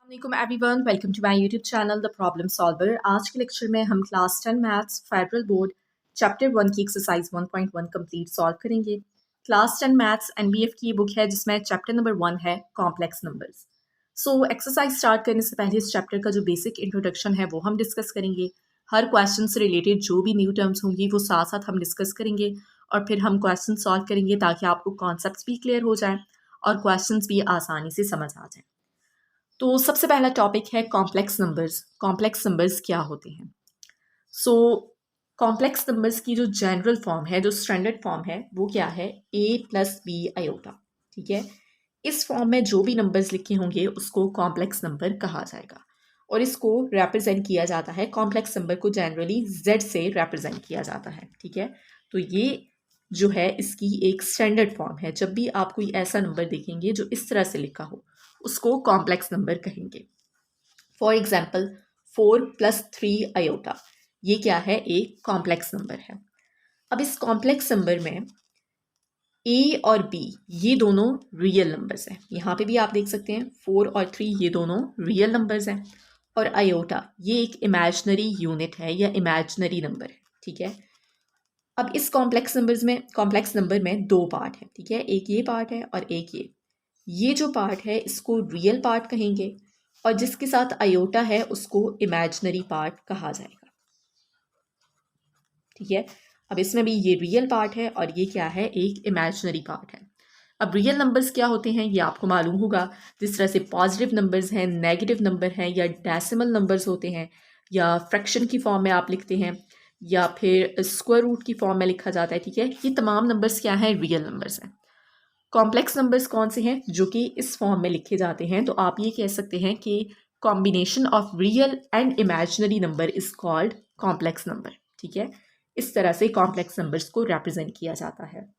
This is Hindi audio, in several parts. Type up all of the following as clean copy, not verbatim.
वालेकुम everyone, welcome to my YouTube channel the problem solver. आज के लेक्चर में हम class 10 maths Federal board chapter 1 की एक्सरसाइज 1.1 कंप्लीट सॉल्व करेंगे। क्लास 10 मैथ्स एनबीएफ की बुक है जिसमें चैप्टर नंबर 1 है कॉम्प्लेक्स नंबर्स। एक्सरसाइज स्टार्ट करने से पहले इस चैप्टर का जो बेसिक इंट्रोडक्शन है वो हम डिस्कस करेंगे। हर क्वेश्चन से रिलेटेड जो भी न्यू टर्म्स होंगी वो साथ साथ हम डिस्कस करेंगे और फिर हम क्वेश्चन सॉल्व करेंगे ताकि आपको कॉन्सेप्ट्स भी क्लियर हो जाएं और क्वेश्चंस भी आसानी से समझ आ जाएं। तो सबसे पहला टॉपिक है कॉम्प्लेक्स नंबर्स। कॉम्प्लेक्स नंबर्स क्या होते हैं? सो कॉम्प्लेक्स नंबर्स की जो जनरल फॉर्म है, जो स्टैंडर्ड फॉर्म है, वो क्या है? a+b iota. ठीक है, इस फॉर्म में जो भी नंबर्स लिखे होंगे उसको कॉम्प्लेक्स नंबर कहा जाएगा और इसको रिप्रेजेंट किया जाता है, कॉम्प्लेक्स नंबर को जनरली z से रिप्रेजेंट किया जाता है। ठीक है, तो ये जो है इसकी एक स्टैंडर्ड फॉर्म है। जब भी आप कोई ऐसा नंबर देखेंगे जो इस तरह से लिखा हो उसको कॉम्प्लेक्स नंबर कहेंगे। फॉर एग्जाम्पल 4+3 आयोटा, ये क्या है? एक कॉम्प्लेक्स नंबर है। अब इस कॉम्प्लेक्स नंबर में a और b ये दोनों रियल नंबर्स हैं। यहाँ पे भी आप देख सकते हैं 4 और 3 ये दोनों रियल नंबर्स हैं और आयोटा ये एक इमेजिनरी यूनिट है या इमेजिनरी नंबर है। ठीक है, अब इस कॉम्प्लेक्स नंबर में दो पार्ट है। ठीक है, एक ये पार्ट है और एक ये जो पार्ट है इसको रियल पार्ट कहेंगे और जिसके साथ आयोटा है उसको इमेजिनरी पार्ट कहा जाएगा। ठीक है, अब इसमें भी ये रियल पार्ट है और ये क्या है? एक इमेजिनरी पार्ट है। अब रियल नंबर्स क्या होते हैं ये आपको मालूम होगा। जिस तरह से पॉजिटिव नंबर्स हैं, नेगेटिव नंबर हैं या डेसिमल नंबर्स होते हैं या फ्रैक्शन की फॉर्म में आप लिखते हैं या फिर स्क्वायर रूट की फॉर्म में लिखा जाता है। ठीक है, ये तमाम नंबर्स क्या हैं? रियल नंबर्स हैं। कॉम्प्लेक्स नंबर्स कौन से हैं जो कि इस फॉर्म में लिखे जाते हैं? तो आप ये कह सकते हैं कि combination of real and imaginary number is called complex number. ठीक है, इस तरह से कॉम्प्लेक्स नंबर्स को रिप्रेजेंट किया जाता है।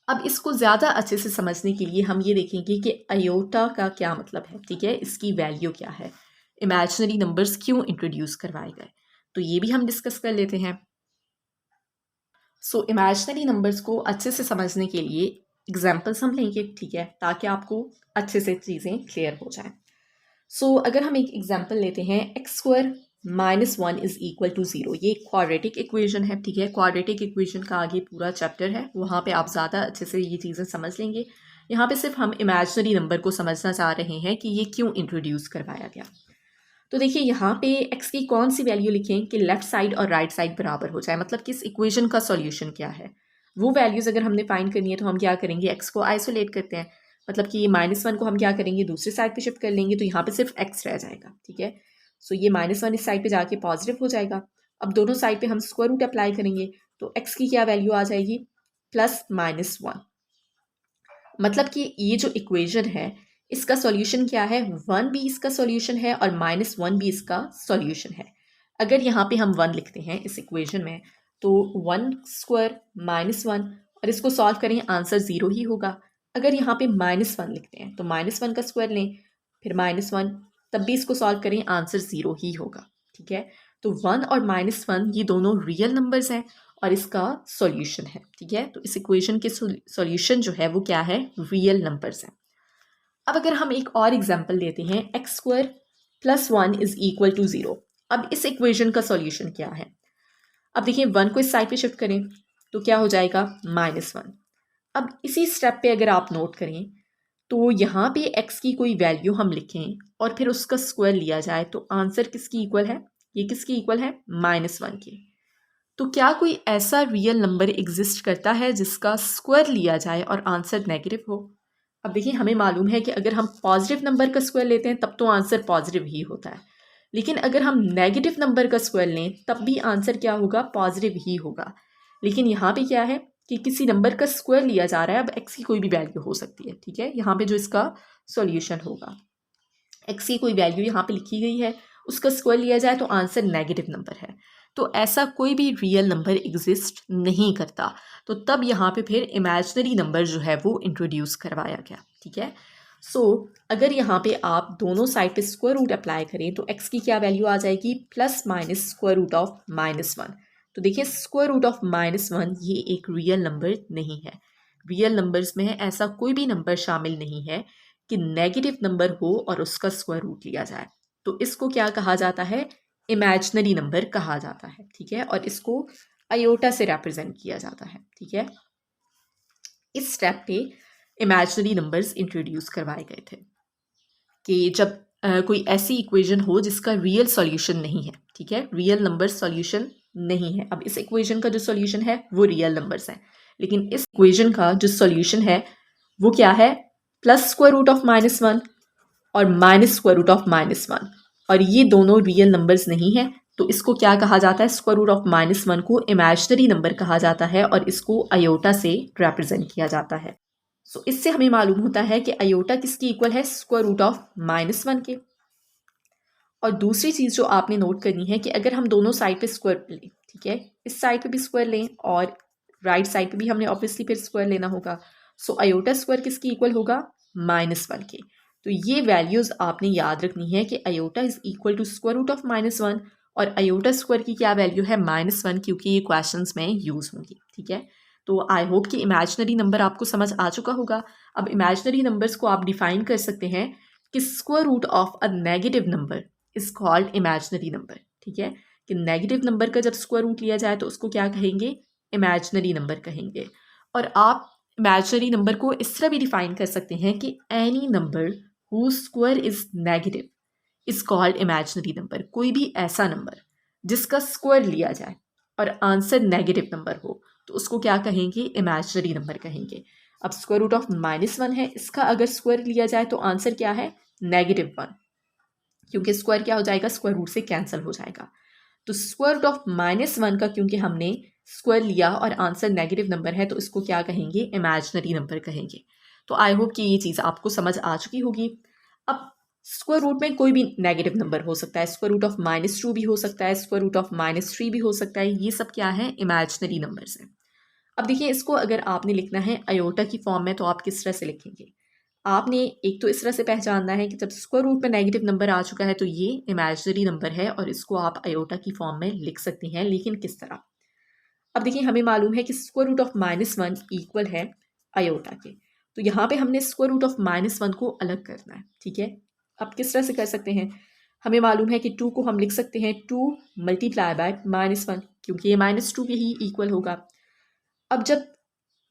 अब इसको ज़्यादा अच्छे से समझने के लिए हम ये देखेंगे कि आयोटा का क्या मतलब है। ठीक है, इसकी वैल्यू क्या है, इमेजिनरी नंबर्स क्यों इंट्रोड्यूस करवाए गए, तो ये भी हम डिस्कस कर लेते हैं। इमेजिनरी नंबर्स को अच्छे से समझने के लिए एग्जाम्पल्स हम लेंगे। ठीक है, ताकि आपको अच्छे से चीज़ें क्लियर हो जाएं। अगर हम एक एग्जाम्पल लेते हैं, x² - 1 इज इक्वल टू 0। ये क्वाड्रेटिक इक्वेशन है। ठीक है, क्वाड्रेटिक इक्वेशन का आगे पूरा चैप्टर है, वहाँ पे आप ज़्यादा अच्छे से ये चीज़ें समझ लेंगे। यहाँ पे सिर्फ हम इमेजिनरी नंबर को समझना चाह रहे हैं कि ये क्यों इंट्रोड्यूस करवाया गया। तो देखिए यहाँ पे x की कौन सी वैल्यू लिखें कि लेफ्ट साइड और राइट साइड बराबर हो जाए, मतलब कि इस इक्वेशन का सॉल्यूशन क्या है। वो वैल्यूज़ अगर हमने फाइंड करनी है तो हम क्या करेंगे? x को आइसोलेट करते हैं, मतलब कि -1 को हम क्या करेंगे? दूसरी साइड पे शिफ्ट कर लेंगे, तो यहाँ पे सिर्फ x रह जाएगा। ठीक है, ये -1 इस साइड पे जाके पॉजिटिव हो जाएगा। अब दोनों साइड पे हम स्क्वायर रूट अप्लाई करेंगे तो x की क्या वैल्यू आ जाएगी? +-1। मतलब कि ये जो इक्वेशन है इसका सॉल्यूशन क्या है? 1 भी इसका सॉल्यूशन है और -1 भी इसका सॉल्यूशन है। अगर यहाँ पे हम 1 लिखते हैं इस इक्वेशन में तो 1² -1 और इसको सॉल्व करें आंसर 0 ही होगा। अगर यहाँ पे -1 लिखते हैं तो -1 का स्क्वायर लें फिर -1, तब भी इसको सॉल्व करें आंसर 0 ही होगा। ठीक है, तो 1 और -1 ये दोनों रियल नंबर्स हैं और इसका सॉल्यूशन है। ठीक है, तो इस इक्वेशन के सॉल्यूशन जो है वो क्या है? रियल नंबर्स हैं। अब अगर हम एक और एग्जांपल लेते हैं, x² + 1 इज इक्वल टू 0। अब इस इक्वेशन का सॉल्यूशन क्या है? अब देखिए 1 को इस साइड पे शिफ्ट करें तो क्या हो जाएगा? -1। अब इसी स्टेप पे अगर आप नोट करें तो यहाँ पे x की कोई वैल्यू हम लिखें और फिर उसका स्क्वायर लिया जाए तो आंसर किसकी इक्वल है? ये किसकी इक्वल है? -1 की। तो क्या कोई ऐसा रियल नंबर एग्जिस्ट करता है जिसका स्क्वायर लिया जाए और आंसर नेगेटिव हो? अब देखिए हमें मालूम है कि अगर हम पॉजिटिव नंबर का स्क्वायर लेते हैं तब तो आंसर पॉजिटिव ही होता है, लेकिन अगर हम नेगेटिव नंबर का स्क्वायर लें तब भी आंसर क्या होगा? पॉजिटिव ही होगा। लेकिन यहाँ पे क्या है कि किसी नंबर का स्क्वायर लिया जा रहा है। अब x की कोई भी वैल्यू हो सकती है। ठीक है, यहाँ पे जो इसका सॉल्यूशन होगा, x की कोई वैल्यू यहाँ पे लिखी गई है, उसका स्क्वायर लिया जाए तो आंसर नेगेटिव नंबर है। तो ऐसा कोई भी रियल नंबर एग्जिस्ट नहीं करता, तो तब यहाँ पे फिर इमेजिनरी नंबर जो है वो इंट्रोड्यूस करवाया गया। ठीक है, अगर यहाँ पे आप दोनों साइड पे स्क्वायर रूट अप्लाई करें तो x की क्या वैल्यू आ जाएगी? +-√(-1). तो देखिए √(-1) ये एक रियल नंबर नहीं है। रियल नंबर्स में ऐसा कोई भी नंबर शामिल नहीं है कि नेगेटिव नंबर हो और उसका स्क्वायर रूट लिया जाए, तो इसको क्या कहा जाता है, इमेजिनरी नंबर कहा जाता है, ठीक है। और इसको आयोटा से रिप्रेजेंट किया जाता है, ठीक है। इस स्टेप पे इमेजिनरी नंबर्स इंट्रोड्यूस करवाए गए थे कि जब कोई ऐसी इक्वेशन हो जिसका रियल सॉल्यूशन नहीं है, ठीक है, रियल नंबर सॉल्यूशन नहीं है। अब इस इक्वेशन का जो सॉल्यूशन है वो रियल नंबर्स है, लेकिन इस इक्वेशन का जो सॉल्यूशन है वो क्या है, प्लस स्क्वायर रूट ऑफ -1 और माइनस स्क्वायर रूट ऑफ -1, और ये दोनों रियल नंबर्स नहीं है, तो इसको क्या कहा जाता है, स्क्वायर रूट ऑफ -1 को इमेजिनरी नंबर कहा जाता है और इसको आयोटा से रिप्रेजेंट किया जाता है। सो इससे हमें मालूम होता है कि आयोटा किसकी इक्वल है, स्क्वायर रूट ऑफ -1 के। और दूसरी चीज़ जो आपने नोट करनी है कि अगर हम दोनों साइड पे स्क्वायर लें, ठीक है, इस साइड पे भी स्क्वायर लें और राइट साइड पे भी हमने ऑब्वियसली फिर स्क्वायर लेना होगा, सो आयोटा स्क्वायर किसकी इक्वल होगा, -1 के। तो ये वैल्यूज़ आपने याद रखनी है कि iota is equal to square root of -1 और आयोटा स्क्वायर की क्या वैल्यू है, -1, क्योंकि ये क्वेश्चंस में यूज़ होंगी, ठीक है। तो आई होप कि इमेजिनरी नंबर आपको समझ आ चुका होगा। अब इमेजिनरी नंबर्स को आप डिफाइन कर सकते हैं कि square root of a negative number is called imaginary number, ठीक है। कि नेगेटिव नंबर का जब स्क्वायर रूट लिया जाए तो उसको क्या कहेंगे, इमेजिनरी नंबर कहेंगे। और आप इमेजिनरी नंबर को इस तरह भी डिफाइन कर सकते हैं कि any number who square is negative is called imaginary number. कोई भी ऐसा नंबर जिसका स्क्वायर लिया जाए और आंसर नेगेटिव नंबर हो तो उसको क्या कहेंगे, इमेजिनरी नंबर कहेंगे। अब स्क्वायर रूट ऑफ -1 है, इसका अगर स्क्वायर लिया जाए तो आंसर क्या है, -1, क्योंकि स्क्वायर क्या हो जाएगा, स्क्वायर रूट से कैंसिल हो जाएगा। तो स्क्वायर रूट ऑफ -1 का क्योंकि हमने स्क्वायर लिया और आंसर नेगेटिव नंबर है तो इसको क्या कहेंगे, इमेजिनरी नंबर कहेंगे। तो आई होप कि ये चीज़ आपको समझ आ चुकी होगी। अब स्क्वायर रूट में कोई भी नेगेटिव नंबर हो सकता है, स्क्वायर रूट ऑफ -2 भी हो सकता है, स्क्वायर रूट ऑफ -3 भी हो सकता है, ये सब क्या है, इमेजिनरी नंबर्स हैं। अब देखिए, इसको अगर आपने लिखना है अयोटा की फॉर्म में तो आप किस तरह से लिखेंगे, आपने एक तो इस तरह से पहचानना है कि जब स्क्वायर रूट में नेगेटिव नंबर आ चुका है तो ये इमेजिनरी नंबर है और इसको आप अयोटा की फॉर्म में लिख सकते हैं, लेकिन किस तरह। अब देखिए, हमें मालूम है कि स्क्वायर रूट ऑफ -1 इक्वल है अयोटा के, तो यहाँ पे हमने स्क्वायर रूट ऑफ -1 को अलग करना है, ठीक है। अब किस तरह से कर सकते हैं, हमें मालूम है कि 2 को हम लिख सकते हैं 2 मल्टीप्लाई बाय -1, क्योंकि ये -2 के ही इक्वल होगा। अब जब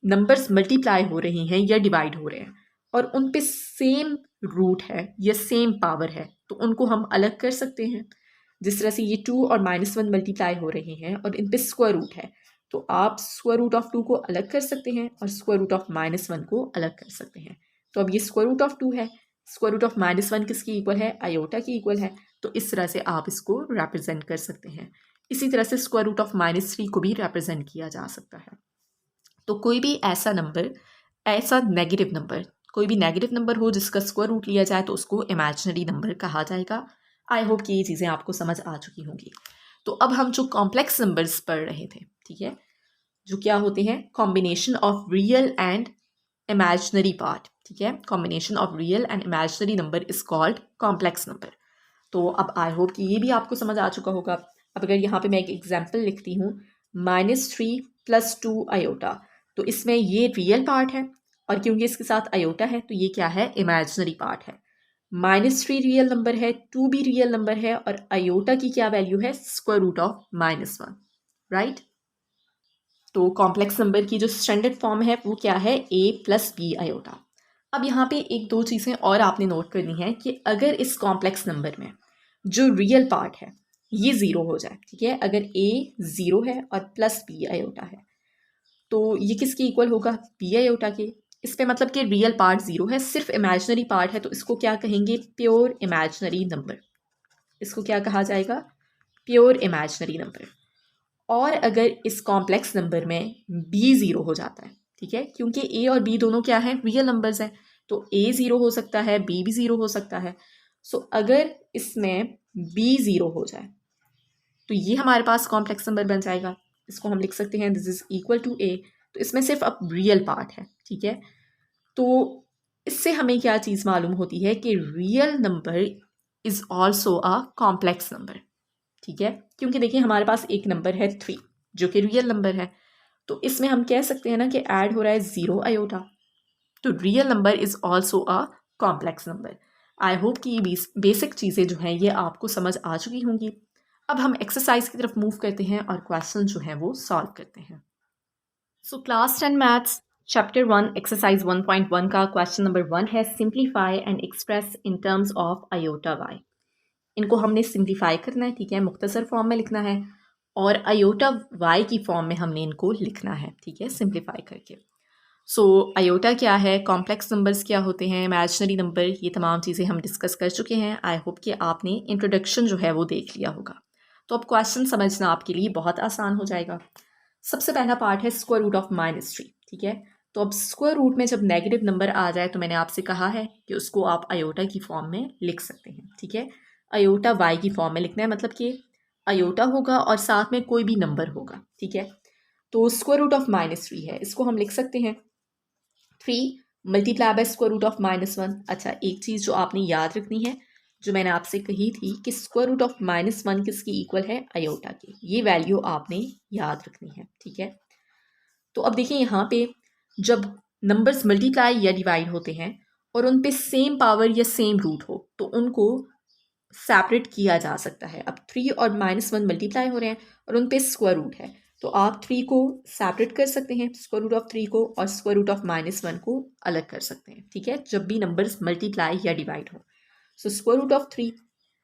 नंबर्स मल्टीप्लाई हो रहे हैं या डिवाइड हो रहे हैं और उन पे सेम रूट है या सेम पावर है तो उनको हम अलग कर सकते हैं। जिस तरह से ये 2 और -1 मल्टीप्लाई हो रहे हैं और इन पे स्क्वायर रूट है, तो आप स्क्वायर रूट ऑफ 2 को अलग कर सकते हैं और स्क्वायर रूट ऑफ -1 को अलग कर सकते हैं। तो अब ये स्क्वायर रूट ऑफ 2 है, स्क्वायर रूट ऑफ -1 किसकी इक्वल है, अयोटा की इक्वल है, तो इस तरह से आप इसको रिप्रेजेंट कर सकते हैं। इसी तरह से स्क्वायर रूट ऑफ -3 को भी रिप्रेजेंट किया जा सकता है। तो कोई भी ऐसा नंबर, ऐसा नेगेटिव नंबर, कोई भी नेगेटिव नंबर हो जिसका स्क्वायर रूट लिया जाए तो उसको इमेजिनरी नंबर कहा जाएगा। आई होप कि ये चीज़ें आपको समझ आ चुकी होंगी। तो अब हम जो कॉम्प्लेक्स नंबर्स पढ़ रहे थे, ठीक है, जो क्या होते हैं, combination of real and imaginary part, ठीक है, combination of real and imaginary number is called complex number. तो अब आई होप कि ये भी आपको समझ आ चुका होगा। अब अगर यहाँ पे मैं एक एग्जाम्पल लिखती हूँ, -3 + 2 अयोटा, तो इसमें ये रियल पार्ट है और क्योंकि इसके साथ अयोटा है तो ये क्या है, इमेजिनरी पार्ट है। -3 रियल नंबर है, 2 भी रियल नंबर है और अयोटा की क्या वैल्यू है, स्क्वायर रूट ऑफ -1, राइट। तो कॉम्प्लेक्स नंबर की जो स्टैंडर्ड फॉर्म है वो क्या है, a + b अयोटा। अब यहाँ पे एक दो चीज़ें और आपने नोट करनी है कि अगर इस कॉम्प्लेक्स नंबर में जो रियल पार्ट है ये 0 हो जाए, ठीक है, अगर a 0 है और +b अयोटा है तो ये किसकी इक्वल होगा, b अयोटा के। इस पे मतलब कि रियल पार्ट 0 है, सिर्फ इमेजिनरी पार्ट है, तो इसको क्या कहेंगे, प्योर इमेजिनरी नंबर। इसको क्या कहा जाएगा, प्योर इमेजिनरी नंबर। और अगर इस कॉम्प्लेक्स नंबर में b 0 हो जाता है, ठीक है, क्योंकि a और b दोनों क्या है, रियल नंबर्स हैं, तो a 0 हो सकता है, b भी 0 हो सकता है। सो अगर इसमें b 0 हो जाए तो ये हमारे पास कॉम्प्लेक्स नंबर बन जाएगा। इसको हम लिख सकते हैं this is equal to a। तो इसमें सिर्फ अब रियल पार्ट है, ठीक है। तो इससे हमें क्या चीज़ मालूम होती है कि real number is also a complex number, ठीक है, क्योंकि देखिए हमारे पास एक नंबर है 3 जो कि रियल नंबर है, तो इसमें हम कह सकते हैं ना कि ऐड हो रहा है 0 अयोटा, तो real number is also a complex number. I hope कि ये बेसिक चीज़ें जो हैं ये आपको समझ आ चुकी होंगी। अब हम एक्सरसाइज की तरफ मूव करते हैं और क्वेश्चन जो हैं वो सॉल्व करते हैं। So class 10 maths chapter 1 exercise 1.1 का क्वेश्चन नंबर 1 है simplify and express in terms of iota Y. इनको हमने सिंप्लीफाई करना है, ठीक है, मुख्तसर फॉर्म में लिखना है और आयोटा वाई की फॉर्म में हमने इनको लिखना है, ठीक है, सिंप्लीफाई करके। सो आयोटा क्या है, कॉम्प्लेक्स नंबर्स क्या होते हैं, इमेजिनरी नंबर, ये तमाम चीज़ें हम डिस्कस कर चुके हैं। आई होप कि आपने इंट्रोडक्शन जो है वो देख लिया होगा। तो अब क्वेश्चन समझना आपके लिए बहुत आसान हो जाएगा। सबसे पहला पार्ट है स्क्वायर रूट ऑफ -3, ठीक है। तो अब स्क्वायर रूट में जब नेगेटिव नंबर आ जाए तो मैंने आपसे कहा है कि उसको आप आयोटा की फॉर्म में लिख सकते हैं, ठीक है। आयोटा वाई की फॉर्म में लिखना है, मतलब कि आयोटा होगा और साथ में कोई भी नंबर होगा, ठीक है। तो स्क्वायर रूट ऑफ -3 है, इसको हम लिख सकते हैं 3 multiply by square root of -1। अच्छा, एक चीज़ जो आपने याद रखनी है, जो मैंने आपसे कही थी कि स्क्वायर रूट ऑफ -1 किसकी इक्वल है, आयोटा की। ये वैल्यू आपने याद रखनी है, ठीक है। तो अब देखिए यहाँ पे जब नंबर्स मल्टीप्लाई या डिवाइड होते हैं और उन पे सेम पावर या सेम रूट हो तो उनको सेपरेट किया जा सकता है। अब 3 और -1 मल्टीप्लाई हो रहे हैं और उन पे स्क्वायर रूट है, तो आप 3 को सेपरेट कर सकते हैं, स्क्वायर रूट ऑफ 3 को, और स्क्वायर रूट ऑफ -1 को अलग कर सकते हैं, ठीक है, जब भी नंबर्स मल्टीप्लाई या डिवाइड हो। सो स्क्वायर रूट ऑफ 3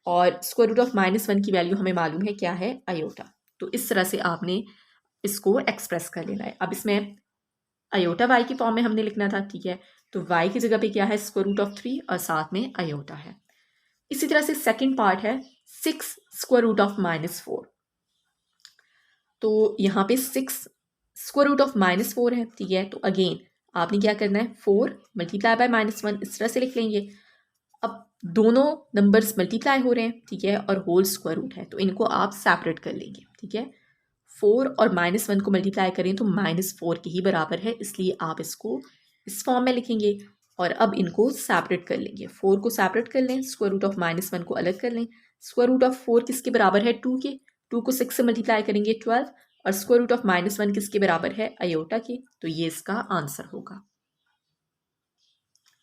और स्क्वायर रूट ऑफ -1 की वैल्यू हमें मालूम है क्या है, आयोटा। तो इस तरह से आपने इसको एक्सप्रेस कर लेना है। अब इसमें आयोटा वाई की फॉर्म में हमने लिखना था, ठीक है। तो वाई की जगह पे क्या है, स्क्वायर रूट ऑफ 3 और साथ में आयोटा है। इसी तरह से सेकंड पार्ट है 6 स्क्वायर रूट ऑफ -4। तो यहाँ पे 6 स्क्वायर रूट ऑफ -4 है, ठीक है। तो अगेन आपने क्या करना है, 4 मल्टीप्लाई बाय -1 इस तरह से लिख लेंगे। अब दोनों नंबर्स मल्टीप्लाई हो रहे हैं, ठीक है, और होल स्क्वायर रूट है, तो इनको आप सेपरेट कर लेंगे, ठीक है। 4 और -1 को मल्टीप्लाई करें तो -4 के ही बराबर है, इसलिए आप इसको इस फॉर्म में लिखेंगे और अब इनको सेपरेट कर लेंगे। 4 को सेपरेट कर लें, स्क्वायर रूट ऑफ -1 को अलग कर लें। स्क्वायर रूट ऑफ 4 किसके बराबर है, 2 के। 2 को 6 से मल्टीप्लाई करेंगे 12, और स्क्वायर रूट ऑफ -1 किसके बराबर है, आयोटा के। तो ये इसका आंसर होगा।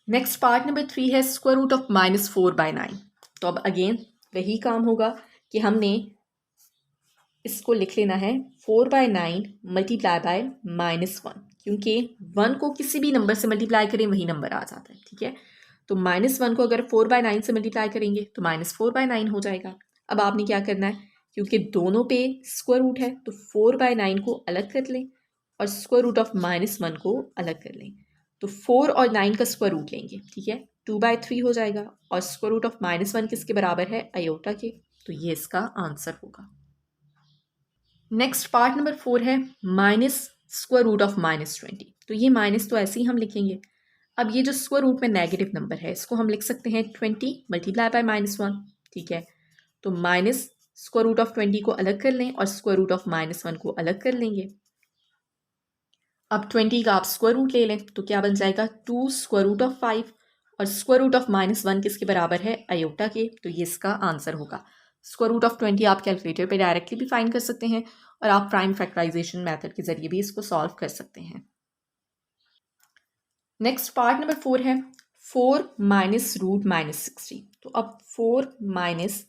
नेक्स्ट पार्ट नंबर 3 है स्क्वायर रूट ऑफ -4/9। तो अब अगेन वही काम होगा कि हमने इसको लिख लेना है 4/9 मल्टीप्लाई बाय -1, क्योंकि 1 को किसी भी नंबर से मल्टीप्लाई करें वही नंबर आ जाता है, ठीक है। तो -1 को अगर 4/9 से मल्टीप्लाई करेंगे तो -4/9 हो जाएगा। अब आपने क्या करना है, क्योंकि दोनों पे स्क्वायर रूट है तो 4/9 को अलग कर लें और स्क्वायर रूट ऑफ -1 को अलग कर लें। तो 4 और 9 का स्क्वायर रूट लेंगे, ठीक है, 2/3 हो जाएगा, और स्क्वायर रूट ऑफ -1 किसके बराबर है, आयोटा के। तो ये इसका आंसर होगा। नेक्स्ट पार्ट नंबर 4 है माइनस स्क्वायर रूट ऑफ -20। तो ये माइनस तो ऐसे ही हम लिखेंगे। अब ये जो स्क्वायर रूट में नेगेटिव नंबर है इसको हम लिख सकते हैं 20 मल्टीप्लाई बाय -1, ठीक है। तो माइनस स्क्वायर रूट ऑफ 20 को अलग कर लें और स्क्वायर रूट ऑफ -1 को अलग कर लेंगे। अब 20 का आप स्क्वायर रूट ले लें तो क्या बन जाएगा, 2 स्क्वायर रूट ऑफ 5, और स्क्वायर रूट ऑफ -1 किसके बराबर है, आयोटा के। तो ये इसका आंसर होगा। स्क्वायर रूट ऑफ 20 आप कैलकुलेटर पे डायरेक्टली भी फाइंड कर सकते हैं और आप प्राइम फैक्टराइजेशन मेथड के जरिए भी इसको सॉल्व कर सकते हैं। नेक्स्ट पार्ट नंबर 4 है 4 माइनस रूट -60। तो अब 4 माइनस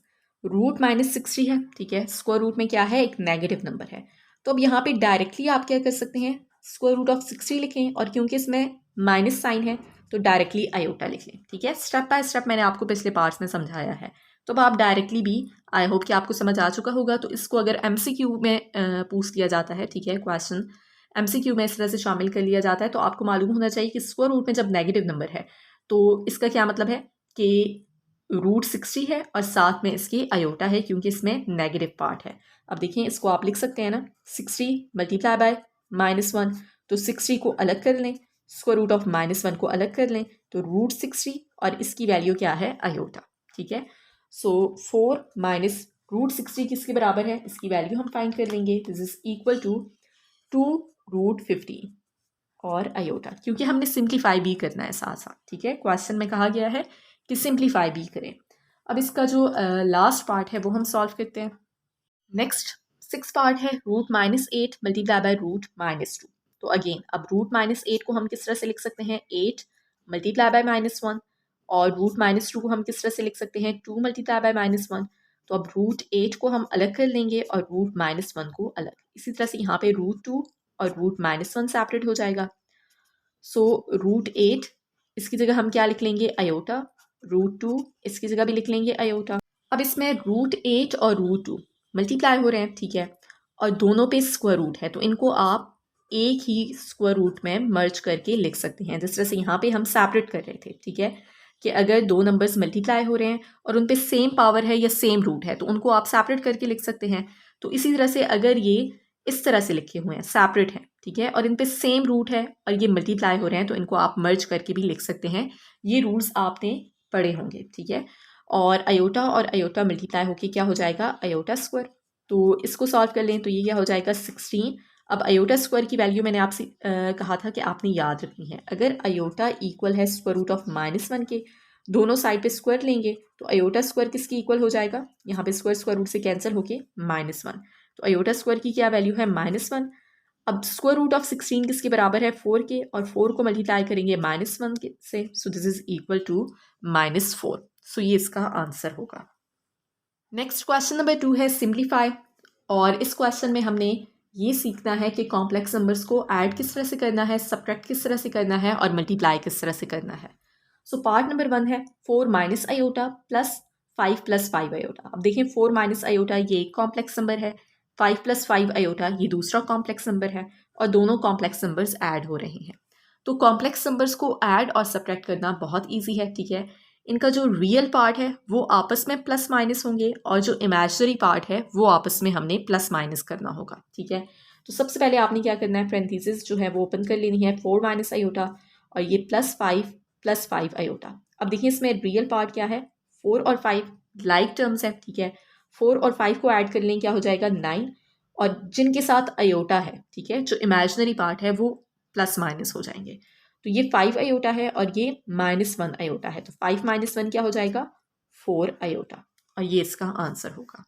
रूट -60 है, ठीक है। स्क्वायर रूट में क्या है, एक नेगेटिव नंबर है, तो अब यहाँ पे डायरेक्टली आप क्या कर सकते हैं, स्क्वायर रूट ऑफ 60 लिखें, और क्योंकि इसमें माइनस साइन है तो डायरेक्टली आयोटा लिख लें, ठीक है। स्टेप बाय स्टेप मैंने आपको पिछले पार्ट्स में समझाया है, तो अब आप डायरेक्टली भी, आई होप कि आपको समझ आ चुका होगा। तो इसको अगर MCQ में पूछ लिया जाता है, ठीक है, क्वेश्चन MCQ में इस तरह से शामिल कर लिया जाता है, तो आपको मालूम होना चाहिए कि स्क्वायर रूट में जब नेगेटिव नंबर है तो इसका क्या मतलब है कि रूट 60 है और साथ में इसकी आयोटा है, क्योंकि इसमें नेगेटिव पार्ट है। अब देखिए इसको आप लिख सकते हैं ना, 60 मल्टीप्लाई बाय -1, तो 60 को अलग कर लें, स्क्वायर रूट ऑफ -1 को अलग कर लें, तो रूट 60 और इसकी वैल्यू क्या है, आयोटा, ठीक है। सो 4 माइनस रूट 60 किसके बराबर है, इसकी वैल्यू हम फाइंड कर लेंगे। This is equal to 2 root 50 और आयोटा, क्योंकि हमने सिंप्लीफाई भी करना है साथ साथ, ठीक है। क्वेश्चन में कहा गया है कि सिंप्लीफाई भी करें। अब इसका जो लास्ट पार्ट है वो हम सॉल्व करते हैं। नेक्स्ट 6 पार्ट है रूट -8 मल्टीप्लाई बाय रूट -2। तो अगेन अब रूट -8 को हम किस तरह से लिख सकते हैं, 8 मल्टीप्लाई बाय -1, और √-2 को हम किस तरह से लिख सकते हैं, 2 मल्टीप्लाई बाय -1। तो अब √8 को हम अलग कर लेंगे और √-1 को अलग। इसी तरह से यहाँ पे √2 और √-1 सेपरेट हो जाएगा। सो √8 इसकी जगह हम क्या लिख लेंगे, आयोटा। √2 इसकी जगह भी लिख लेंगे आयोटा। अब इसमें √8 और √2 मल्टीप्लाई हो रहे हैं, ठीक है, और दोनों पे स्क्वायर रूट है, तो इनको आप एक ही स्क्वायर रूट में मर्ज करके लिख सकते हैं। जिस तरह से यहाँ पे हम सेपरेट कर रहे थे, ठीक है, कि अगर दो नंबर्स मल्टीप्लाई हो रहे हैं और उन पे सेम पावर है या सेम रूट है तो उनको आप सेपरेट करके लिख सकते हैं। तो इसी तरह से अगर ये इस तरह से लिखे हुए हैं, सेपरेट हैं, ठीक है, और इन पे सेम रूट है और ये मल्टीप्लाई हो रहे हैं तो इनको आप मर्ज करके भी लिख सकते हैं। ये रूल्स आपने पढ़े होंगे, ठीक है। और अयोटा और अयोटा मल्टीप्लाई होके क्या हो जाएगा, अयोटा स्क्वायर। तो इसको सॉल्व कर लें तो ये क्या हो जाएगा, 16। अब अयोटा स्क्वायर की वैल्यू मैंने आपसे कहा था कि आपने याद रखनी है। अगर अयोटा इक्वल है स्क्वायर रूट ऑफ -1 के, दोनों साइड पे स्क्वायर लेंगे तो अयोटा स्क्वायर किसकी इक्वल हो जाएगा, यहाँ पे स्क्वायर स्क्वायर रूट से कैंसिल होके -1। तो अयोटा स्क्वायर की क्या वैल्यू है, -1। अब स्क्वायर रूट ऑफ 16 किसके बराबर है, 4 के, और 4 को मल्टीप्लाई करेंगे -1 के से, so this is equal to -4। So ये इसका आंसर होगा। नेक्स्ट क्वेश्चन नंबर 2 है सिंप्लीफाई, और इस क्वेश्चन में हमने ये सीखना है कि कॉम्प्लेक्स नंबर्स को ऐड किस तरह से करना है, सब्ट्रैक्ट किस तरह से करना है और मल्टीप्लाई किस तरह से करना है। सो पार्ट नंबर 1 है 4 minus iota plus 5 plus 5 iota. अब देखिए 4 माइनस आयोटा ये एक कॉम्प्लेक्स नंबर है, 5 प्लस 5 आयोटा ये दूसरा कॉम्प्लेक्स नंबर है, और दोनों कॉम्प्लेक्स नंबर्स ऐड हो रहे हैं। तो कॉम्प्लेक्स नंबर्स को ऐड और सब्ट्रैक्ट करना बहुत ईजी है, ठीक है। इनका जो रियल पार्ट है वो आपस में प्लस माइनस होंगे, और जो इमेजिनरी पार्ट है वो आपस में हमने प्लस माइनस करना होगा, ठीक है। तो सबसे पहले आपने क्या करना है, पैरेंथेसिस जो है वो ओपन कर लेनी है, 4 माइनस आयोटा और ये प्लस 5 आयोटा। अब देखिए इसमें रियल पार्ट क्या है, 4 और 5 लाइक टर्म्स है, ठीक है। 4 और 5 को ऐड कर लें, क्या हो जाएगा 9, और जिनके साथ आयोटा है, ठीक है, जो इमेजिनरी पार्ट है वो प्लस माइनस हो जाएंगे। तो ये 5 आयोटा है और ये -1 आयोटा है, तो 5 - 1 क्या हो जाएगा, 4 आयोटा, और ये इसका आंसर होगा।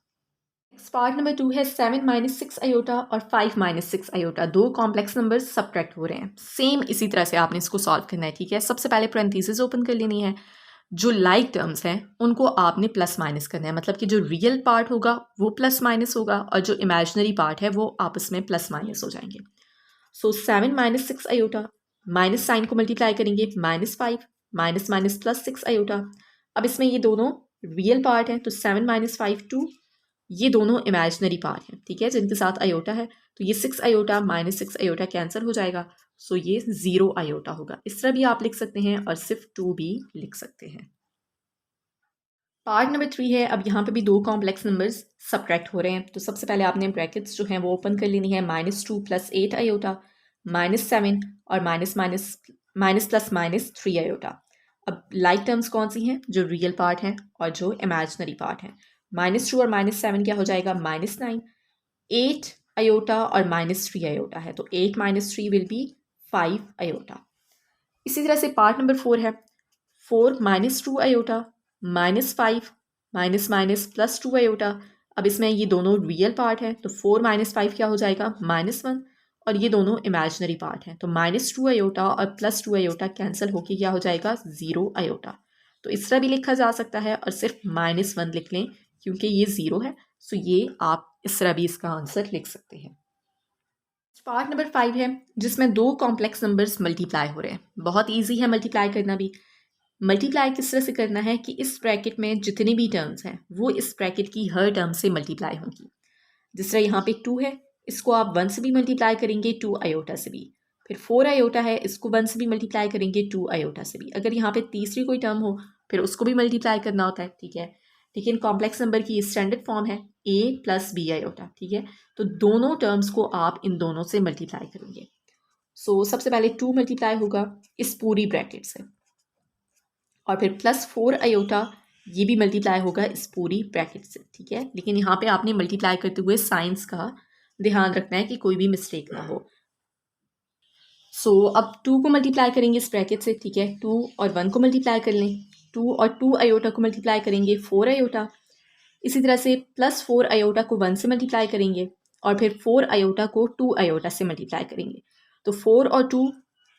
नेक्स्ट पार्ट नंबर 2 है 7 - 6 आयोटा और 5 - 6 आयोटा। दो कॉम्प्लेक्स नंबर सब्ट्रैक्ट हो रहे हैं। सेम इसी तरह से आपने इसको सॉल्व करना है, ठीक है। सबसे पहले पैरेंथेसिस ओपन कर लेनी है, जो लाइक टर्म्स हैं उनको आपने प्लस माइनस करना है, मतलब कि जो रियल पार्ट होगा वो प्लस माइनस होगा और जो इमेजिनरी पार्ट है वो आपस में प्लस माइनस हो जाएंगे। सो 7 - 6 आयोटा, माइनस साइन को मल्टीप्लाई करेंगे -5, माइनस माइनस प्लस 6 आयोटा। अब इसमें ये दोनों रियल पार्ट हैं, तो 7 - 5 2, ये दोनों इमेजिनरी पार्ट हैं, ठीक है, जिनके साथ आयोटा है। तो ये 6 आयोटा -6 आयोटा कैंसिल हो जाएगा, सो ये 0 आयोटा होगा। इस तरह भी आप लिख सकते हैं और सिर्फ 2 भी लिख सकते हैं। पार्ट नंबर 3 है, अब यहाँ पे भी दो कॉम्प्लेक्स नंबर्स सब्ट्रैक्ट हो रहे हैं। तो सबसे पहले आपने ब्रैकेट्स जो हैं वो ओपन कर लेनी है, -2 + 8 आयोटा, -7 और माइनस प्लस -3 आयोटा। अब लाइक टर्म्स कौन सी हैं, जो रियल पार्ट हैं और जो इमेजिनरी पार्ट हैं। -2 और -7 क्या हो जाएगा, -9, 8 आयोटा और -3 आयोटा है, तो 8 - 3 विल बी 5 आयोटा। इसी तरह से पार्ट नंबर 4 है 4 - 2 आयोटा, -5 माइनस प्लस 2 आयोटा। अब इसमें ये दोनों रियल पार्ट है, तो 4 - 5 क्या हो जाएगा, -1, और ये दोनों इमेजिनरी पार्ट हैं, तो -2 आयोटा और +2 आयोटा कैंसिल होके क्या हो जाएगा, 0 आयोटा। तो इस तरह भी लिखा जा सकता है और सिर्फ -1 लिख लें क्योंकि ये 0 है, सो ये आप इस तरह भी इसका आंसर लिख सकते हैं। पार्ट नंबर 5 है जिसमें दो कॉम्प्लेक्स नंबर्स मल्टीप्लाई हो रहे हैं। बहुत ईजी है मल्टीप्लाई करना भी। मल्टीप्लाई किस तरह से करना है कि इस ब्रैकेट में जितने भी टर्म्स हैं वो इस ब्रैकेट की हर टर्म से मल्टीप्लाई होंगी। जिस तरह यहाँ पे 2 है, इसको आप 1 से भी मल्टीप्लाई करेंगे, 2 आयोटा से भी। फिर 4 आयोटा है, इसको 1 से भी मल्टीप्लाई करेंगे, 2 आयोटा से भी। अगर यहाँ पे तीसरी कोई टर्म हो फिर उसको भी मल्टीप्लाई करना होता है, ठीक है। लेकिन कॉम्प्लेक्स नंबर की स्टैंडर्ड फॉर्म है a + b आयोटा, ठीक है। तो दोनों टर्म्स को आप इन दोनों से मल्टीप्लाई करेंगे। सो सबसे पहले 2 मल्टीप्लाई होगा इस पूरी ब्रैकेट से, और फिर +4 आयोटा ये भी मल्टीप्लाई होगा इस पूरी ब्रैकेट से, ठीक है। लेकिन यहाँ पे आपने मल्टीप्लाई करते हुए साइंस का ध्यान रखना है कि कोई भी मिस्टेक ना हो। सो अब 2 को मल्टीप्लाई करेंगे इस ब्रैकेट से, ठीक है। 2 और 1 को मल्टीप्लाई कर लें, 2 और 2 आयोटा को मल्टीप्लाई करेंगे, 4 आयोटा। इसी तरह से +4 आयोटा को 1 से मल्टीप्लाई करेंगे और फिर 4 आयोटा को 2 आयोटा से मल्टीप्लाई करेंगे। तो 4 और 2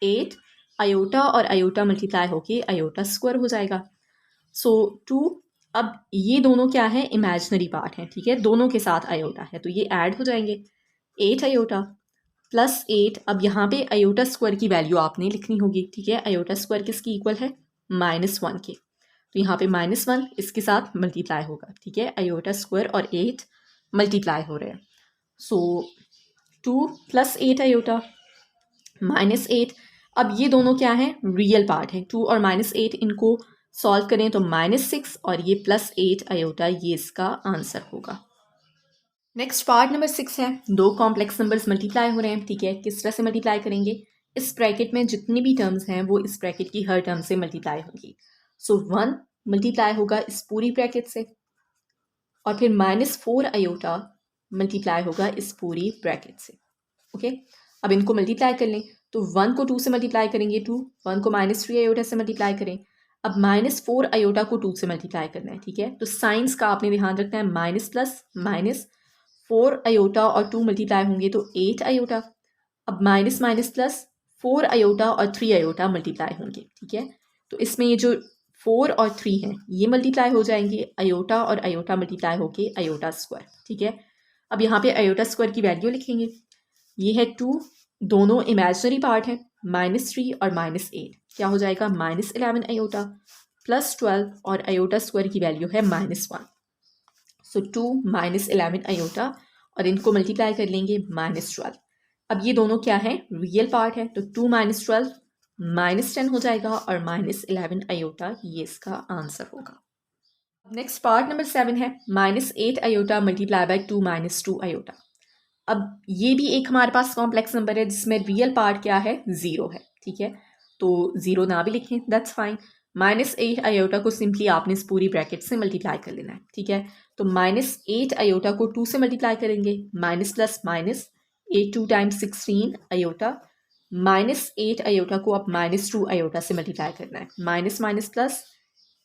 8, आयोटा और आयोटा मल्टीप्लाई होके आयोटा स्क्वायर हो जाएगा। सो 2, अब ये दोनों क्या है, इमेजिनरी पार्ट है, ठीक है, दोनों के साथ आयोटा है तो ये ऐड हो जाएंगे। 8 आयोटा प्लस 8, अब यहाँ पे आयोटा स्क्वायर की वैल्यू आपने लिखनी होगी, ठीक है। आयोटा स्क्वायर किसकी इक्वल है, -1 के, तो यहाँ पे -1 इसके साथ मल्टीप्लाई होगा, ठीक है। आयोटा स्क्वायर और 8 मल्टीप्लाई हो रहे हैं। सो 2 + 8 आयोटा -8, अब ये दोनों क्या है, रियल पार्ट है। 2 और -8 इनको सॉल्व करें तो -6 और ये +8 आयोटा, ये इसका आंसर होगा। नेक्स्ट पार्ट नंबर 6 है, दो कॉम्प्लेक्स नंबर्स मल्टीप्लाई हो रहे हैं, ठीक है। किस तरह से मल्टीप्लाई करेंगे, इस ब्रैकेट में जितनी भी टर्म्स हैं वो इस ब्रैकेट की हर टर्म से मल्टीप्लाई होंगी। सो 1 मल्टीप्लाई होगा इस पूरी ब्रैकेट से और फिर -4 आयोटा मल्टीप्लाई होगा इस पूरी ब्रैकेट से, ओके। अब इनको मल्टीप्लाई कर लें तो 1 को 2 से मल्टीप्लाई करेंगे 2, 1 को -3 आयोटा से मल्टीप्लाई करें। अब -4 आयोटा को 2 से मल्टीप्लाई करना है, ठीक है। तो साइंस का आपने ध्यान रखना है, माइनस प्लस माइनस, 4 आयोटा और 2 मल्टीप्लाई होंगे तो 8 आयोटा। अब माइनस माइनस प्लस, 4 आयोटा और 3 आयोटा मल्टीप्लाई होंगे, ठीक है। तो इसमें ये जो 4 और 3 हैं ये मल्टीप्लाई हो जाएंगे, आयोटा और आयोटा मल्टीप्लाई होके आयोटा स्क्वायर, ठीक है। अब यहाँ पे आयोटा स्क्वायर की वैल्यू लिखेंगे, ये है 2, दोनों इमेजिनरी पार्ट हैं, -3 और -8, क्या हो जाएगा, -11 आयोटा प्लस 12 और आयोटा स्क्वायर की वैल्यू है -1। सो 2 -11 आयोटा और इनको मल्टीप्लाई कर लेंगे -12। अब ये दोनों क्या है, रियल पार्ट है, तो 2 - 12 -10 हो जाएगा और -11 आयोटा, ये इसका आंसर होगा। नेक्स्ट पार्ट नंबर 7 है, -8 आयोटा मल्टीप्लाई बाय 2 - 2 आयोटा। अब ये भी एक हमारे पास कॉम्प्लेक्स नंबर है जिसमें रियल पार्ट क्या है, 0 है, ठीक है। तो 0 ना भी लिखें दैट्स फाइन। -8 आयोटा को सिंपली आपने इस पूरी ब्रैकेट से मल्टीप्लाई कर लेना है, ठीक है। तो -8 आयोटा को 2 से मल्टीप्लाई करेंगे, minus plus minus, 8 2 times 16 iota, -8 iota को अब -2 आयोटा से मल्टीप्लाई करना है, माइनस माइनस प्लस,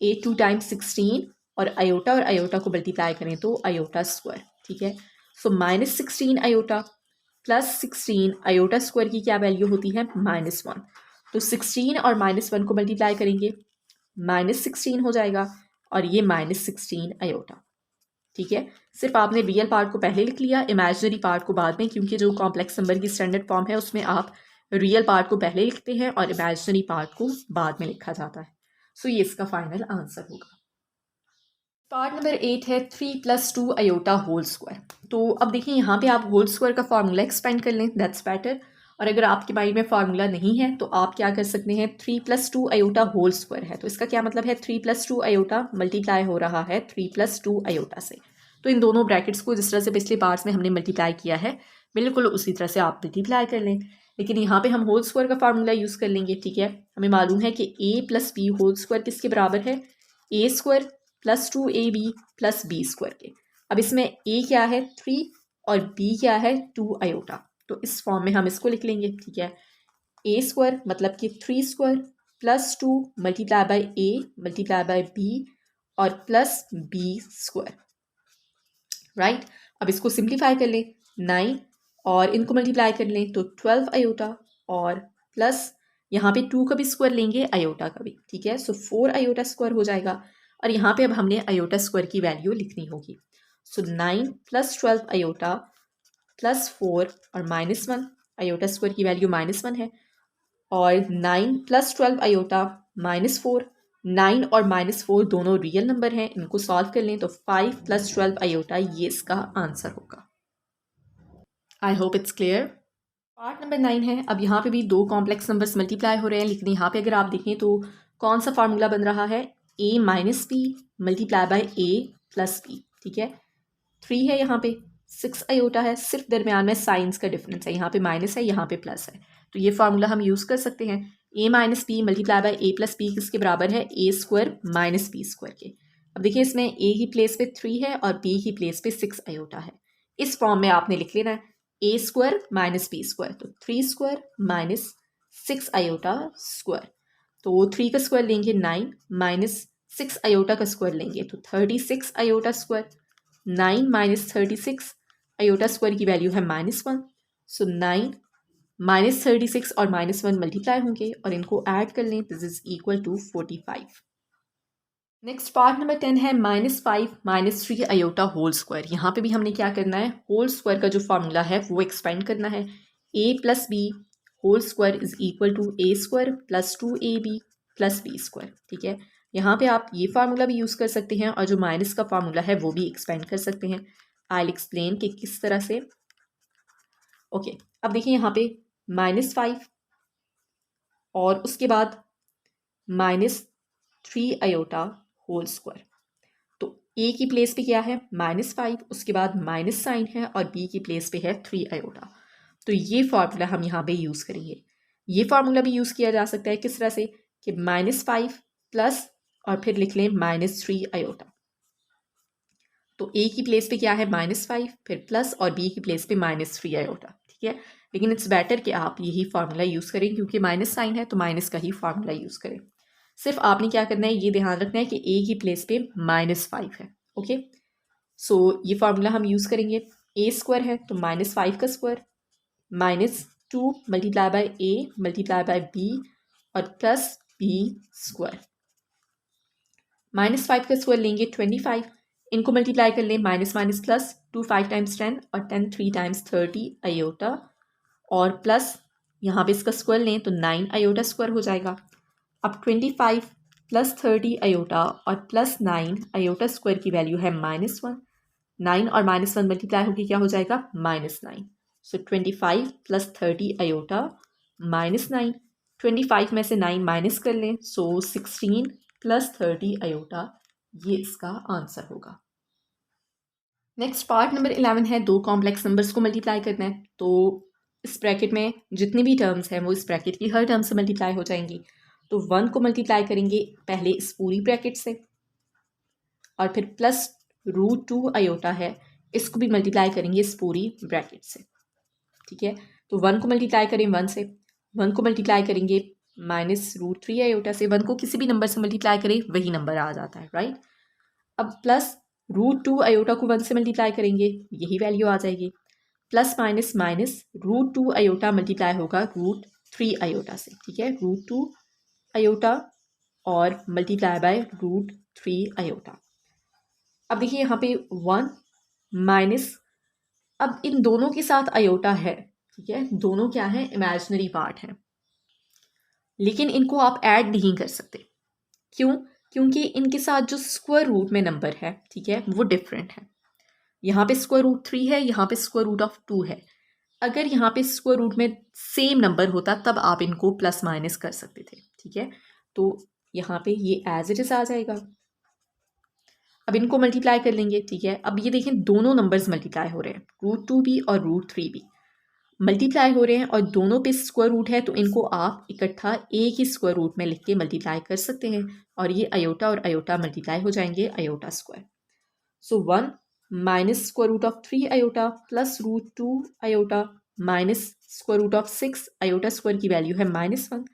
8 2 टाइम्स 16 और आयोटा को मल्टीप्लाई करें तो आयोटा स्क्वायर, ठीक है। सो -16 आयोटा प्लस 16 आयोटा स्क्वायर की क्या वैल्यू होती है, -1। तो 16 और -1 को मल्टीप्लाई करेंगे, -16 हो जाएगा और ये -16 आयोटा, ठीक है। सिर्फ आपने रियल पार्ट को पहले लिख लिया, इमेजिनरी पार्ट को बाद में, क्योंकि जो कॉम्प्लेक्स नंबर की स्टैंडर्ड फॉर्म है उसमें आप रियल पार्ट को पहले लिखते हैं और इमेजिनरी पार्ट को बाद में लिखा जाता है। सो ये इसका फाइनल आंसर होगा। पार्ट नंबर 8 है 3 + 2 आयोटा होल स्क्वायर। तो अब देखिए यहाँ पे आप होल स्क्वायर का फार्मूला एक्सपेंड कर लें, दैट्स बेटर। और अगर आपके माइंड में फार्मूला नहीं है तो आप क्या कर सकते हैं, 3 + 2 आयोटा होल स्क्वायर है तो इसका क्या मतलब है, 3 + 2 आयोटा मल्टीप्लाई हो रहा है 3 + 2 आयोटा से। तो इन दोनों ब्रैकेट्स को जिस तरह से पिछले पार्ट्स में हमने मल्टीप्लाई किया है बिल्कुल उसी तरह से आप मल्टीप्लाई कर लें, लेकिन यहाँ पे हम होल स्क्वायर का फार्मूला यूज़ कर लेंगे, ठीक है। हमें मालूम है कि a + b होल स्क्वायर किसके बराबर है, a square + 2ab + b square के। अब इसमें a क्या है 3 और b क्या है 2 आयोटा, तो इस फॉर्म में हम इसको लिख लेंगे, ठीक है। a स्क्वायर मतलब कि 3 square + 2 multiply by a multiply by b और प्लस b स्क्वायर, राइट। अब इसको सिंप्लीफाई कर लें, 9 और इनको मल्टीप्लाई कर लें तो 12 आयोटा और प्लस यहाँ पे 2 का भी स्क्वायर लेंगे आयोटा का भी, ठीक है। सो 4 आयोटा स्क्वायर हो जाएगा और यहाँ पे अब हमने आयोटा स्क्वायर की वैल्यू लिखनी होगी। सो 9 + 12 आयोटा प्लस 4 और -1, आयोटा स्क्वायर की वैल्यू -1 है और 9 + 12 आयोटा -4, 9 और -4 दोनों रियल नंबर हैं, इनको सॉल्व कर लें तो 5 + 12 आयोटा, ये इसका आंसर होगा। आई hope it's clear. Part number 9 है, अब यहाँ पे भी दो कॉम्प्लेक्स नंबर्स मल्टीप्लाई हो रहे हैं, लेकिन यहाँ पे अगर आप देखें तो कौन सा फार्मूला बन रहा है, a - b multiply by a + b, ठीक है। 3 है यहाँ पे, 6 आयोटा है, सिर्फ दरमियान में साइंस का डिफरेंस है, यहाँ पे माइनस है यहाँ पे प्लस है, तो ये फार्मूला हम यूज़ कर सकते हैं। a - b multiply by a + b किसके बराबर है, a स्क्वायर - b स्क्वायर के। अब देखिए इसमें a की प्लेस पे 3 है और b की प्लेस पे 6 आयोटा है, इस फॉर्म में आपने लिख लेना है a स्क्वायर - b स्क्वायर, तो 3 स्क्वायर - 6 आयोटा स्क्वायर, तो 3 का स्क्वायर लेंगे 9 - 6 आयोटा का स्क्वायर लेंगे तो 36 आयोटा स्क्वायर, 9 - 36 आयोटा स्क्वायर की वैल्यू है -1, सो 9 -36 और -1 मल्टीप्लाई होंगे और इनको ऐड कर लें, this is equal to 45। Next part number 10 है -5 -3 आयोटा होल स्क्वायर। यहाँ पे भी हमने क्या करना है, होल स्क्वायर का जो फार्मूला है वो एक्सपेंड करना है। a + b whole square is equal to a square + 2ab + b square. ठीक है, यहाँ पे आप ये फार्मूला भी यूज़ कर सकते हैं और जो माइनस का फार्मूला है वो भी एक्सपेंड कर सकते हैं। आई विल एक्सप्लेन कि किस तरह से। ओके, अब देखिए यहाँ पे -5 और उसके बाद -3 आयोटा होल स्क्वायर। तो a की प्लेस पे क्या है -5, उसके बाद माइनस साइन है और b की प्लेस पे है 3 आयोटा। तो ये फार्मूला हम यहाँ पे यूज़ करेंगे। ये फार्मूला भी यूज़ किया जा सकता है किस तरह से कि -5 प्लस और फिर लिख लें -3 आयोटा। तो a की प्लेस पे क्या है -5 फिर प्लस और b की प्लेस पे -3 आयोटा। ठीक है, लेकिन इट्स बेटर कि आप यही फार्मूला यूज़ करें क्योंकि माइनस साइन है तो माइनस का ही फार्मूला यूज़ करें। सिर्फ आपने क्या करना है, ये ध्यान रखना है कि a की प्लेस पे -5 है। ओके, सो ये फार्मूला हम यूज़ करेंगे। a स्क्वायर है तो -5 का square -2 multiply by a multiply by b और प्लस b स्क्वायर। -5 का स्क्वायर लेंगे 25, इनको मल्टीप्लाई कर लें माइनस माइनस प्लस, 2 5 टाइम्स 10 और 10 3 टाइम्स 30 आयोटा और प्लस यहाँ पे इसका स्क्वायर लें तो 9 आयोटा स्क्वायर हो जाएगा। अब 25 + 30 आयोटा और प्लस 9 आयोटा स्क्वायर की वैल्यू है -1। 9 और -1 मल्टीप्लाई होकर क्या हो जाएगा -9। सो 25 + 30 आयोटा -9, 25 में से 9 माइनस कर लें सो 16 + 30 आयोटा, ये इसका आंसर होगा। नेक्स्ट पार्ट नंबर 11 है दो कॉम्प्लेक्स नंबर्स को मल्टीप्लाई करना है। तो इस ब्रैकेट में जितनी भी टर्म्स हैं वो इस ब्रैकेट की हर टर्म से मल्टीप्लाई हो जाएंगी। तो 1 को मल्टीप्लाई करेंगे पहले इस पूरी ब्रैकेट से और फिर प्लस √2 आयोटा है, इसको भी मल्टीप्लाई करेंगे इस पूरी ब्रैकेट से। ठीक है, तो 1 को मल्टीप्लाई करें 1 से, 1 को मल्टीप्लाई करेंगे -√3 आयोटा से। 1 को किसी भी नंबर से मल्टीप्लाई करें वही नंबर आ जाता है, राइट। अब प्लस √2 आयोटा को 1 से मल्टीप्लाई करेंगे, यही वैल्यू आ जाएगी। Plus minus minus √2 iota multiply होगा √3 आयोटा से। ठीक है, √2 आयोटा और मल्टीप्लाई बाय √3 आयोटा। अब देखिए यहाँ पे 1 माइनस, अब इन दोनों के साथ आयोटा है। ठीक है, दोनों क्या है, इमेजिनरी पार्ट है, लेकिन इनको आप ऐड नहीं कर सकते। क्यों? क्योंकि इनके साथ जो स्क्वायर रूट में नंबर है, ठीक है, वो डिफरेंट है। यहाँ पे √3 है, यहाँ पे √2 है। अगर यहाँ पे स्क्वायर रूट में सेम नंबर होता तब आप इनको प्लस माइनस कर सकते थे। ठीक है, तो यहाँ पे ये एज इट इज आ जाएगा। अब इनको मल्टीप्लाई कर लेंगे। ठीक है, अब ये देखें दोनों नंबर्स मल्टीप्लाई हो रहे हैं, √2 भी और √3 भी मल्टीप्लाई हो रहे हैं और दोनों पे स्क्वायर रूट है, तो इनको आप इकट्ठा एक ही स्क्वायर रूट में लिख के मल्टीप्लाई कर सकते हैं और ये आयोटा और आयोटा मल्टीप्लाई हो जाएंगे आयोटा स्क्वायर। सो 1 minus √3 iota plus √2 iota minus √6 iota square की वैल्यू है -1।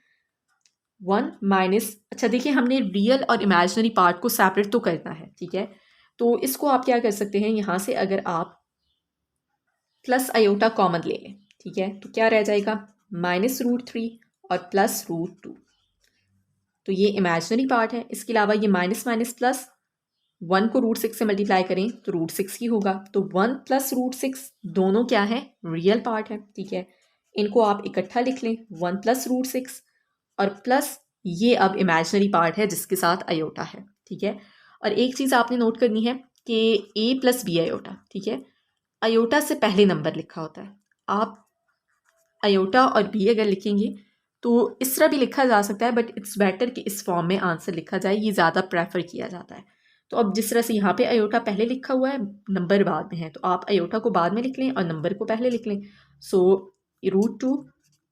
1 माइनस, अच्छा देखिए हमने रियल और इमेजिनरी पार्ट को सेपरेट तो करना है। ठीक है, तो इसको आप क्या कर सकते हैं, यहाँ से अगर आप प्लस आयोटा कॉमन ले लें, ठीक है, तो क्या रह जाएगा -√3 और प्लस √2। तो ये इमेजिनरी पार्ट है। इसके अलावा ये माइनस माइनस प्लस, 1 को √6 से मल्टीप्लाई करें तो √6 ही होगा। तो 1 + √6 दोनों क्या है, रियल पार्ट है। ठीक है, इनको आप इकट्ठा लिख लें 1 + √6 और प्लस ये अब इमेजिनरी पार्ट है जिसके साथ आयोटा है। ठीक है, और एक चीज़ आपने नोट करनी है कि a + b आयोटा, ठीक है, आयोटा से पहले नंबर लिखा होता है। आप आयोटा और b अगर लिखेंगे तो इस तरह भी लिखा जा सकता है, बट इट्स बेटर कि इस फॉर्म में आंसर लिखा जाए, ये ज़्यादा प्रेफर किया जाता है। तो अब जिस तरह से यहाँ पे आयोटा पहले लिखा हुआ है, नंबर बाद में है, तो आप आयोटा को बाद में लिख लें और नंबर को पहले लिख लें। सो √2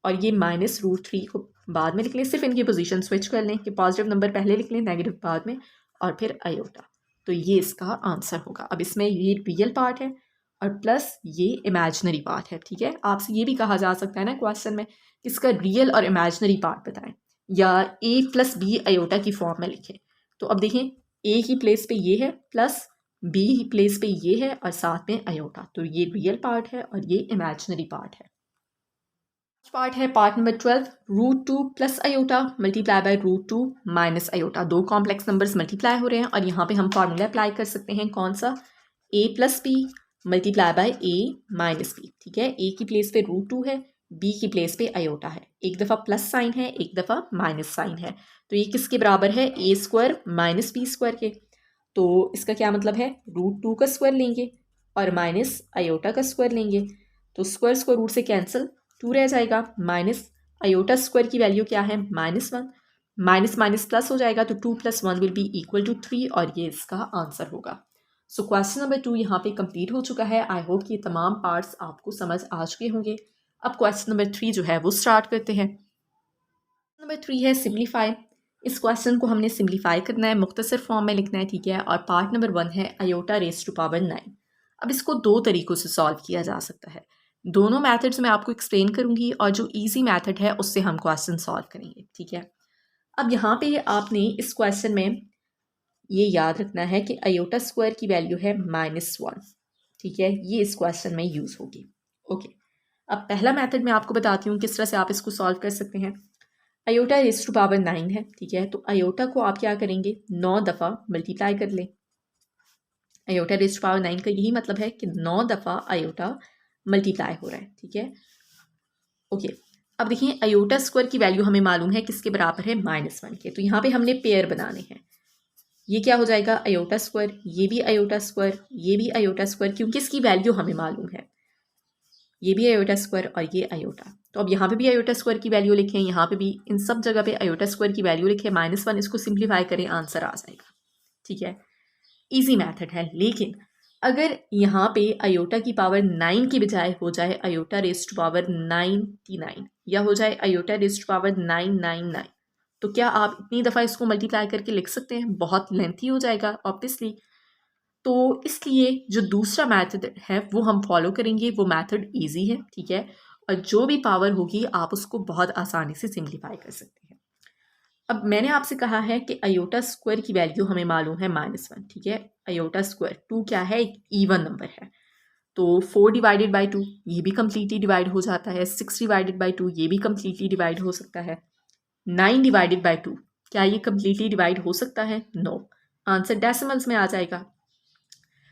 और ये -√3 को बाद में लिख लें, सिर्फ इनकी पोजीशन स्विच कर लें कि पॉजिटिव नंबर पहले लिख लें, नेगेटिव बाद में, और फिर आयोटा। तो ये इसका आंसर होगा। अब इसमें ये रियल पार्ट है और प्लस ये इमेजिनरी पार्ट है। ठीक है, आपसे ये भी कहा जा सकता है ना क्वेश्चन में, इसका रियल और इमेजिनरी पार्ट बताएं या a + b आयोटा की फॉर्म में लिखें। तो अब देखें a की प्लेस पे ये है प्लस b की प्लेस पे ये है और साथ में आयोटा, तो ये रियल पार्ट है और ये इमेजिनरी पार्ट है। पार्ट है part number 12, √2 plus iota multiply by √2 minus iota. दो कॉम्प्लेक्स नंबर्स मल्टीप्लाई हो रहे हैं और यहाँ पे हम फार्मूला अप्लाई कर सकते हैं, कौन सा, a plus B multiply by a minus B. ठीक है, a की प्लेस पे √2 है, b की प्लेस पे आयोटा है, एक दफ़ा प्लस साइन है, एक दफ़ा माइनस साइन है, तो ये किसके बराबर है, a square minus B square के। तो इसका क्या मतलब है, √2 का स्क्वायर लेंगे और माइनस आयोटा का स्क्वायर लेंगे, तो स्क्वायर स्क्वायर रूट से कैंसिल, 2 रह जाएगा, माइनस आयोटा स्क्वायर की वैल्यू क्या है, -1, माइनस माइनस प्लस हो जाएगा, तो 2 + 1 विल बी इक्वल टू 3 और ये इसका आंसर होगा। सो क्वेश्चन नंबर 2 यहाँ पे कंप्लीट हो चुका है। आई होप कि ये तमाम पार्ट्स आपको समझ आ चुके होंगे। अब क्वेश्चन नंबर 3 जो है वो स्टार्ट करते हैं। नंबर 3 है सिंप्लीफाई। इस क्वेश्चन को हमने सिंप्लीफाई करना है, मुख्तसर फॉर्म में लिखना है, ठीक है। और पार्ट नंबर 1 है आयोटा रेज़ टू पावर 9। अब इसको दो तरीक़ों से सॉल्व किया जा सकता है। दोनों मेथड्स मैं आपको एक्सप्लेन करूंगी और जो इजी मेथड है उससे हम क्वेश्चन सॉल्व करेंगे, ठीक है। अब यहाँ पे आपने इस क्वेश्चन में ये याद रखना है कि आयोटा स्क्वायर की वैल्यू है -1, ठीक है, ये इस क्वेश्चन में यूज़ होगी। ओके, अब पहला मेथड मैं आपको बताती हूँ किस तरह से आप इसको सॉल्व कर सकते हैं। आयोटा रेज़ टू पावर 9 है, ठीक है, तो आयोटा को आप क्या करेंगे, 9 दफ़ा मल्टीप्लाई कर लें। आयोटा रेज़ टू पावर 9 का यही मतलब है कि 9 दफ़ा आयोटा मल्टीप्लाई हो रहा है, ठीक है। ओके, अब देखिए आयोटा स्क्वायर की वैल्यू हमें मालूम है किसके बराबर है, -1 के, तो यहाँ पे हमने पेयर बनाने हैं। ये क्या हो जाएगा, आयोटा स्क्वायर, ये भी आयोटा स्क्वायर, ये भी आयोटा स्क्वायर, क्योंकि इसकी वैल्यू हमें मालूम है, ये भी आयोटा स्क्वायर और ये आयोटा। तो अब यहाँ पे भी आयोटा स्क्वायर की वैल्यू लिखें, यहाँ पे भी, इन सब जगह पे आयोटा स्क्वायर की वैल्यू लिखें, -1, इसको सिंप्लीफाई करें, आंसर आ जाएगा, ठीक है। ईजी मेथड है, लेकिन अगर यहाँ पे आयोटा की पावर 9 की बजाय हो जाए आयोटा रेज़ टू पावर 99 या हो जाए आयोटा रेज़ टू पावर 999, तो क्या आप इतनी दफ़ा इसको मल्टीप्लाई करके लिख सकते हैं, बहुत लेंथी हो जाएगा ऑब्वियसली। तो इसलिए जो दूसरा मेथड है वो हम फॉलो करेंगे, वो मेथड इजी है, ठीक है, और जो भी पावर होगी आप उसको बहुत आसानी से सिंप्लीफाई कर सकते हैं। अब मैंने आपसे कहा है कि आयोटा स्क्वायर की वैल्यू हमें मालूम है -1, ठीक है। आयोटा स्क्वायर 2 क्या है, एक इवन नंबर है, तो 4 डिवाइडेड बाई 2 ये भी कम्प्लीटली डिवाइड हो जाता है, 6 डिवाइडेड बाई 2 ये भी कम्प्लीटली डिवाइड हो सकता है, 9 डिवाइडेड बाई 2 क्या ये कम्प्लीटली डिवाइड हो सकता है, नो, आंसर डेसिमल्स में आ जाएगा।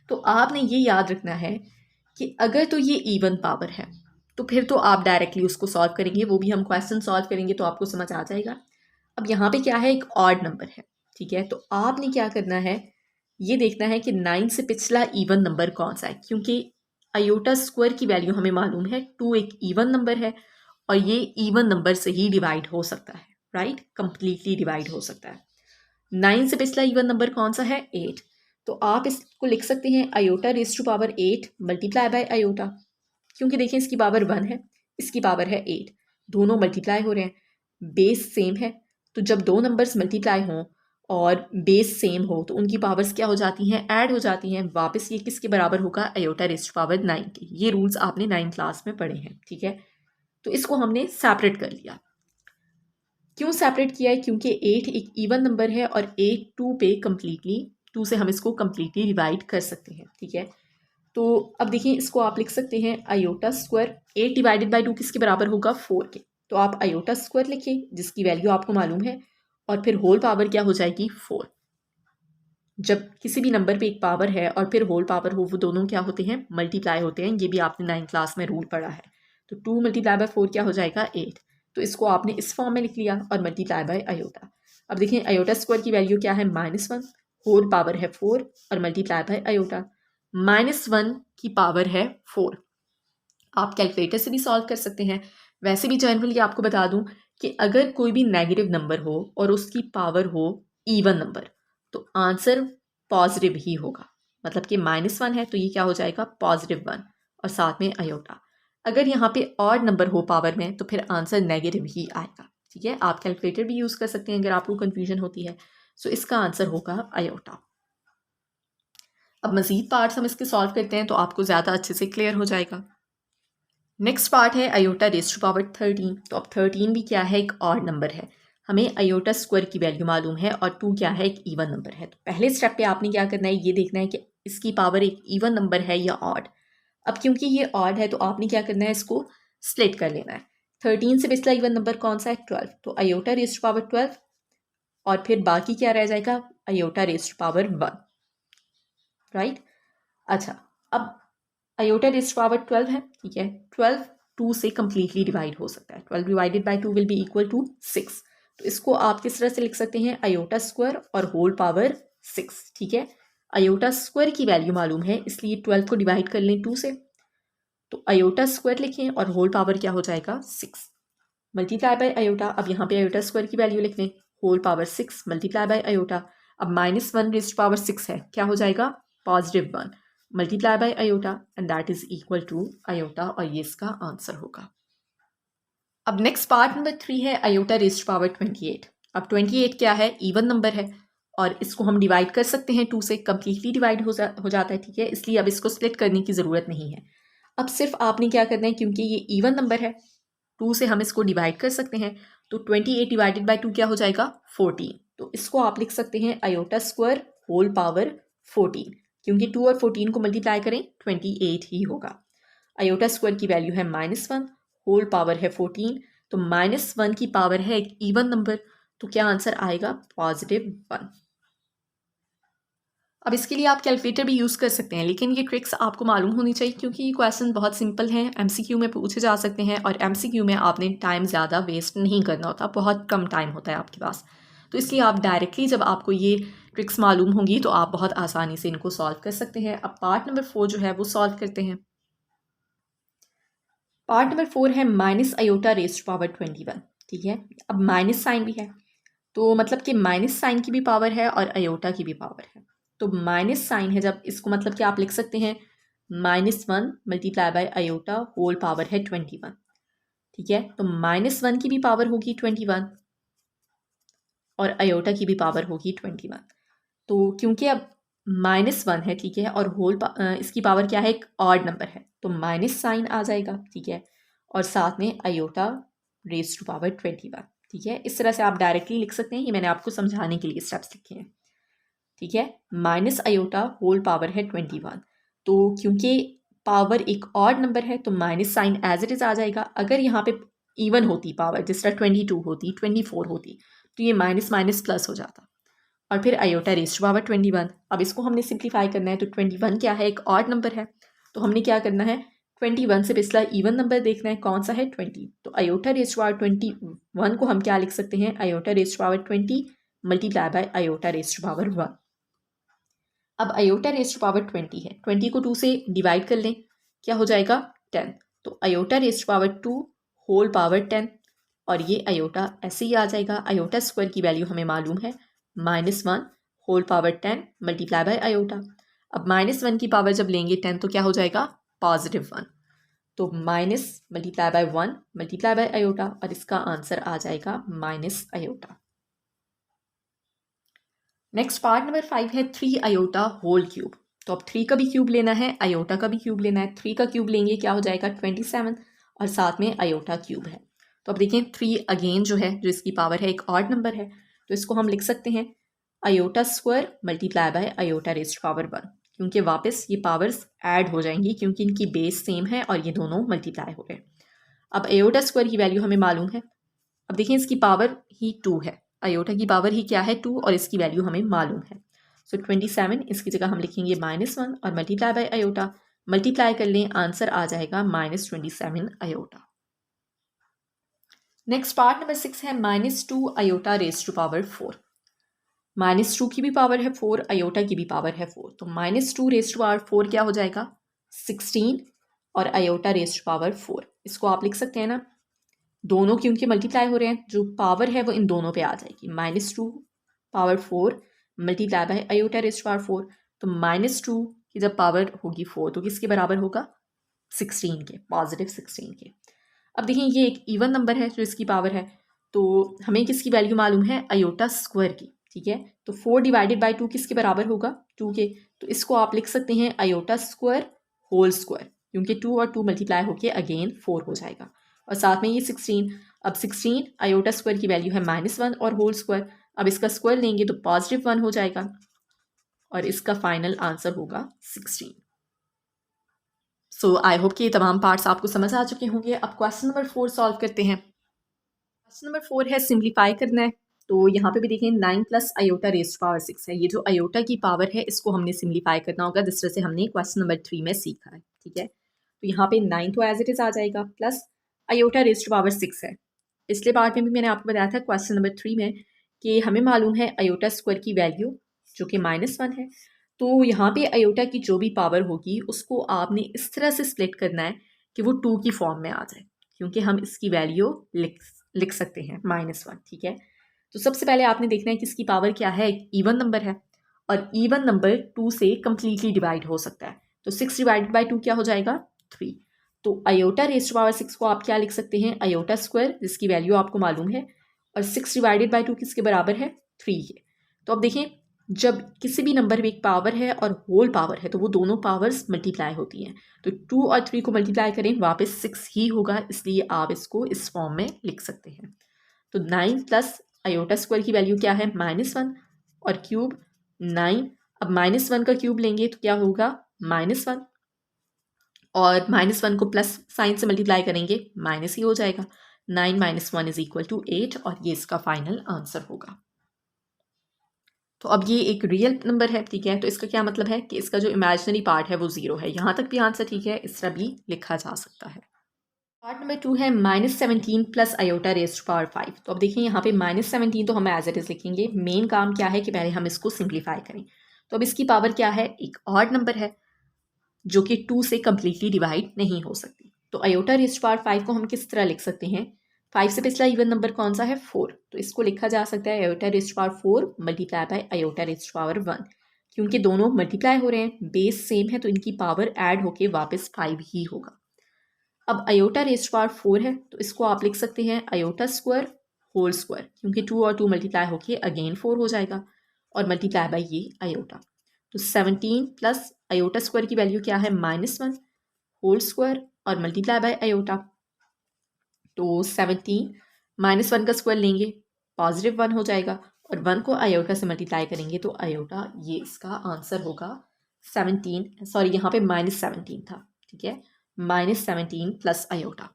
तो आपने ये याद रखना है कि अगर तो ये इवन पावर है तो फिर तो आप डायरेक्टली उसको सॉल्व करेंगे, वो भी हम क्वेश्चन सॉल्व करेंगे तो आपको समझ आ जाएगा। अब यहाँ पे क्या है, एक ऑड नंबर है, ठीक है, तो आपने क्या करना है, ये देखना है कि 9 से पिछला इवन नंबर कौन सा है, क्योंकि आयोटा स्क्वायर की वैल्यू हमें मालूम है 2 एक इवन नंबर है और ये इवन नंबर से ही डिवाइड हो सकता है, राइट, कंप्लीटली डिवाइड हो सकता है। 9 से पिछला इवन नंबर कौन सा है, 8, तो आप इसको लिख सकते हैं iota raise to power 8 multiply by iota, क्योंकि देखिए इसकी पावर 1 है, इसकी पावर है 8, दोनों मल्टीप्लाई हो रहे हैं, बेस सेम है, तो जब दो नंबर्स मल्टीप्लाई हों और बेस सेम हो तो उनकी पावर्स क्या हो जाती हैं, ऐड हो जाती हैं, वापस ये किसके बराबर होगा, आयोटा रेज़ टू पावर 9 के। ये रूल्स आपने 9th क्लास में पढ़े हैं, ठीक है। तो इसको हमने सेपरेट कर लिया। क्यों सेपरेट किया है, क्योंकि 8 एक इवन नंबर है और 8 2 पे कम्प्लीटली, 2 से हम इसको कम्प्लीटली डिवाइड कर सकते हैं, ठीक है। तो अब देखिए इसको आप लिख सकते हैं आयोटा स्क्वायर, 8 डिवाइडेड बाई 2 किसके बराबर होगा, 4 के, तो आप आयोटा स्क्वायर लिखें जिसकी वैल्यू आपको मालूम है और फिर होल पावर क्या हो जाएगी, 4। जब किसी भी नंबर पे एक पावर है और फिर होल पावर हो, वो दोनों क्या होते हैं, मल्टीप्लाई होते हैं, ये भी आपने 9th क्लास में रूल पढ़ा है। तो 2 मल्टीप्लाई बाय 4 क्या हो जाएगा, 8, तो इसको आपने इस फॉर्म में लिख लिया और मल्टीप्लाई बाय आयोटा। अब देखिए आयोटा स्क्वायर की वैल्यू क्या है, -1, होल पावर है 4 और मल्टीप्लाई बाय आयोटा, -1 की पावर है 4। आप कैलकुलेटर से भी सॉल्व कर सकते हैं। वैसे भी जनरली आपको बता दूं कि अगर कोई भी नेगेटिव नंबर हो और उसकी पावर हो इवन नंबर, तो आंसर पॉजिटिव ही होगा, मतलब कि -1 है तो ये क्या हो जाएगा, +1 और साथ में आयोटा। अगर यहाँ पे ऑड नंबर हो पावर में तो फिर आंसर नेगेटिव ही आएगा, ठीक है। आप कैलकुलेटर भी यूज़ कर सकते हैं अगर आपको कन्फ्यूजन होती है। सो इसका आंसर होगा आयोटा। अब मज़ीद पार्ट्स हम इसके सॉल्व करते हैं तो आपको ज़्यादा अच्छे से क्लियर हो जाएगा। नेक्स्ट पार्ट है आयोटा रेज़ टू पावर 13। तो अब 13 भी क्या है, एक ऑड नंबर है, हमें आयोटा स्क्वायर की वैल्यू मालूम है और 2 क्या है, एक इवन नंबर है। तो पहले स्टेप पे आपने क्या करना है, ये देखना है कि इसकी पावर एक इवन नंबर है या ऑड। अब क्योंकि ये ऑड है तो आपने क्या करना है, इसको स्प्लिट कर लेना है। 13 से पिछला इवन नंबर कौन सा है? 12। तो आयोटा रेज़ टू पावर 12 और फिर बाकी क्या रह जाएगा? Iota raise to power 1, right. अच्छा, अब आयोटा रेज़ टू पावर 12 है, ठीक है। 12 2 से कंप्लीटली डिवाइड हो सकता है। 12 divided by 2 will be equal to 6। तो इसको आप किस तरह से लिख सकते हैं? आयोटा स्क्वायर और होल पावर 6, ठीक है। आयोटा स्क्वायर की वैल्यू मालूम है, इसलिए 12 को डिवाइड कर लें 2 से, तो आयोटा स्क्वायर लिखें और होल पावर क्या हो जाएगा? 6 मल्टीप्लाई बाय आयोटा। अब यहाँ पे आयोटा स्क्वायर की वैल्यू लिख लें, whole power 6 multiply by iota. अब -1 रेज़ टू पावर 6 है, क्या हो जाएगा? +1 multiply by iota and that is equal to iota, और ये इसका आंसर होगा। अब नेक्स्ट पार्ट नंबर 3 है आयोटा रेज़ टू पावर 28। अब 28 क्या है? इवन नंबर है और इसको हम डिवाइड कर सकते हैं 2 से, कंप्लीटली डिवाइड हो जाता है, ठीक है। इसलिए अब इसको स्प्लिट करने की ज़रूरत नहीं है। अब सिर्फ आपने क्या करना है, क्योंकि ये इवन नंबर है 2 से हम इसको डिवाइड कर सकते हैं, तो 28 डिवाइडेड बाई 2 क्या हो जाएगा? 14। तो इसको आप लिख सकते हैं आयोटा स्क्वायर होल पावर 14, क्योंकि 2 और 14 को मल्टीप्लाई करें 28 ही होगा। आयोटा स्क्वायर की वैल्यू है -1, होल पावर है 14, तो -1 की पावर है एक इवन नंबर, तो क्या आंसर आएगा? +1। अब इसके लिए आप कैलकुलेटर भी यूज़ कर सकते हैं, लेकिन ये ट्रिक्स आपको मालूम होनी चाहिए, क्योंकि ये क्वेश्चन बहुत सिंपल हैं, एमसीक्यू में पूछे जा सकते हैं, और एमसीक्यू में आपने टाइम ज़्यादा वेस्ट नहीं करना होता, बहुत कम टाइम होता है आपके पास। तो इसलिए आप डायरेक्टली जब आपको ये ट्रिक्स मालूम होंगी तो आप बहुत आसानी से इनको सॉल्व कर सकते हैं। अब पार्ट नंबर 4 जो है वो सॉल्व करते हैं। पार्ट नंबर 4 है minus iota raise to power 21, ठीक है। अब माइनस साइन भी है, तो मतलब कि माइनस साइन की भी पावर है और आयोटा की भी पावर है। तो माइनस साइन है जब, इसको मतलब कि आप लिख सकते हैं -1 multiply by iota whole power है 21, ठीक है। तो -1 की भी पावर होगी 21 और आयोटा की भी पावर होगी 21। तो क्योंकि अब -1 है, ठीक है, और इसकी पावर क्या है? एक ऑड नंबर है, तो माइनस साइन आ जाएगा, ठीक है, और साथ में आयोटा रेज़ टू पावर 21, ठीक है। इस तरह से आप डायरेक्टली लिख सकते हैं, ये मैंने आपको समझाने के लिए स्टेप्स लिखे हैं, ठीक है। माइनस आयोटा होल पावर है 21, तो क्योंकि पावर एक ऑड नंबर है तो minus sign as it is आ जाएगा। अगर यहाँ पे इवन होती पावर, जिस तरह 22 होती, 24 होती, तो ये माइनस माइनस प्लस हो जाता, और फिर आयोटा रेज़ टू पावर 21। अब इसको हमने सिंप्लीफाई करना है, तो 21 क्या है? एक ऑड नंबर है, तो हमने क्या करना है? 21 से पिछला इवन नंबर देखना है, कौन सा है? 20। तो आयोटा रेज़ टू पावर 21 को हम क्या लिख सकते हैं? Iota raise to power 20 multiply by iota raise to power 1। अब आयोटा रेज़ टू पावर 20 है, 20 को 2 से डिवाइड कर लें, क्या हो जाएगा? 10। तो iota raise to power 2 whole power 10, और ये आयोटा ऐसे ही आ जाएगा। आयोटा स्क्वायर की वैल्यू हमें मालूम है -1 whole power 10 multiply by iota. अब -1 की पावर जब लेंगे 10 तो क्या हो जाएगा? +1। तो minus multiply by 1 multiply by iota, और इसका आंसर आ जाएगा minus iota. Next part number 5 है 3 आयोटा होल क्यूब। तो अब 3 का भी क्यूब लेना है, आयोटा का भी क्यूब लेना है। 3 का क्यूब लेंगे, क्या हो जाएगा? 27, और साथ में आयोटा क्यूब है। तो अब देखें 3 अगेन जो है, जो इसकी पावर है, एक ऑड नंबर है, तो इसको हम लिख सकते हैं iota square multiply by iota raise to power 1, क्योंकि वापस ये पावर्स ऐड हो जाएंगी, क्योंकि इनकी बेस सेम है और ये दोनों मल्टीप्लाई हो रहे हैं। अब आयोटा स्क्वायर की वैल्यू हमें मालूम है। अब देखिए इसकी पावर ही 2 है, आयोटा की पावर ही क्या है? 2, और इसकी वैल्यू हमें मालूम है। सो 27, इसकी जगह हम लिखेंगे -1 और मल्टीप्लाई बाय आयोटा। मल्टीप्लाई कर लें, आंसर आ जाएगा -27 आयोटा। नेक्स्ट पार्ट नंबर 6 है -2 आयोटा रेज़ टू पावर 4। -2 की भी पावर है 4, आयोटा की भी पावर है 4, तो -2 रेज़ टू पावर 4 क्या हो जाएगा? 16, और आयोटा रेज़ टू पावर 4, इसको आप लिख सकते हैं ना, दोनों क्योंकि मल्टीप्लाई हो रहे हैं, जो पावर है वो इन दोनों पे आ जाएगी। -2 power 4 multiply by iota raise to power 4, तो -2 की जब पावर होगी 4 तो किसके बराबर होगा? 16 के, +16 के। अब देखिए ये एक इवन नंबर है जो इसकी पावर है, तो हमें किसकी वैल्यू मालूम है? आयोटा स्क्वायर की, ठीक है। तो 4 डिवाइडेड बाई 2 किसके बराबर होगा? 2 के। तो इसको आप लिख सकते हैं आयोटा स्क्वायर होल स्क्वायर, क्योंकि 2 और 2 मल्टीप्लाई होके अगेन 4 हो जाएगा, और साथ में ये 16। अब 16 आयोटा स्क्वायर की वैल्यू है -1 और होल स्क्वायर, अब इसका स्क्वायर लेंगे तो +1 हो जाएगा, और इसका फाइनल आंसर होगा 16। सो आई होप कि ये तमाम पार्ट्स आपको समझ आ चुके होंगे। अब क्वेश्चन नंबर 4 सॉल्व करते हैं। क्वेश्चन नंबर 4 है सिंप्लीफाई करना है। तो यहाँ पे भी देखें 9 प्लस आयोटा रेज़्ड पावर 6 है। ये जो आयोटा की पावर है इसको हमने सिंप्लीफाई करना होगा जिस तरह से हमने क्वेश्चन नंबर 3 में सीखा है। ठीक है, तो यहाँ पे 9 तो एज इट इज़ आ जाएगा प्लस आयोटा रेज़्ड पावर 6 है। पिछले पार्ट में भी मैंने आपको बताया था क्वेश्चन नंबर 3 में कि हमें मालूम है आयोटा स्क्वायर की वैल्यू जो कि -1 है। तो यहाँ पे आयोटा की जो भी पावर होगी उसको आपने इस तरह से स्प्लिट करना है कि वो 2 की फॉर्म में आ जाए, क्योंकि हम इसकी वैल्यू लिख सकते हैं -1। ठीक है, तो सबसे पहले आपने देखना है कि इसकी पावर क्या है। इवन नंबर है और इवन नंबर 2 से कम्प्लीटली डिवाइड हो सकता है। तो 6 डिवाइडेड बाई 2 क्या हो जाएगा 3। तो आयोटा रेज़्ड पावर 6 को आप क्या लिख सकते हैं, आयोटा स्क्वायर जिसकी वैल्यू आपको मालूम है, और 6 डिवाइडेड बाई 2 किसके बराबर है 3 है। तो अब देखें जब किसी भी नंबर में एक पावर है और होल पावर है तो वो दोनों पावर्स मल्टीप्लाई होती हैं। तो 2 और 3 को मल्टीप्लाई करें वापस 6 ही होगा, इसलिए आप इसको इस फॉर्म में लिख सकते हैं। तो 9 प्लस आयोटा स्क्वायर की वैल्यू क्या है -1 और क्यूब 9। अब -1 का क्यूब लेंगे तो क्या होगा -1 और -1 को प्लस साइन से मल्टीप्लाई करेंगे माइनस ही हो जाएगा। 9 - 1 = 8 और ये इसका फाइनल आंसर होगा। तो अब ये एक रियल नंबर है। ठीक है, तो इसका क्या मतलब है कि इसका जो इमेजिनरी पार्ट है वो 0 है। यहाँ तक भी आंसर ठीक है, इस तरह भी लिखा जा सकता है। पार्ट नंबर 2 है -17 प्लस आयोटा रेज़्ड पावर 5। तो अब देखिए यहाँ पे -17 तो हम एज इट इज़ लिखेंगे। मेन काम क्या है कि पहले हम इसको सिंप्लीफाई करें। तो अब इसकी पावर क्या है, एक ऑड नंबर है जो कि 2 से कम्प्लीटली डिवाइड नहीं हो सकती। तो आयोटा रेज़्ड पावर 5 को हम किस तरह लिख सकते हैं, 5 से पिछला इवन नंबर कौन सा है 4। तो इसको लिखा जा सकता है iota raised power 4 multiply by iota raised power 1। क्योंकि दोनों मल्टीप्लाई हो रहे हैं, बेस सेम है, तो इनकी पावर ऐड होके वापस 5 ही होगा। अब आयोटा रेज़्ड पावर 4 है तो इसको आप लिख सकते हैं आयोटा स्क्वायर होल स्क्वायर, क्योंकि 2 और 2 मल्टीप्लाई होके अगेन 4 हो जाएगा और मल्टीप्लाई बाय ये आयोटा। तो 17 प्लस आयोटा स्क्वायर की वैल्यू क्या है -1 होल स्क्वायर और मल्टीप्लाई बाय आयोटा। तो 17 -1 का स्क्वायर लेंगे +1 हो जाएगा और 1 को आयोटा से मल्टीप्लाई करेंगे तो आयोटा, ये इसका आंसर होगा 17, सॉरी यहाँ पे -17 था। ठीक है, -17 plus iota.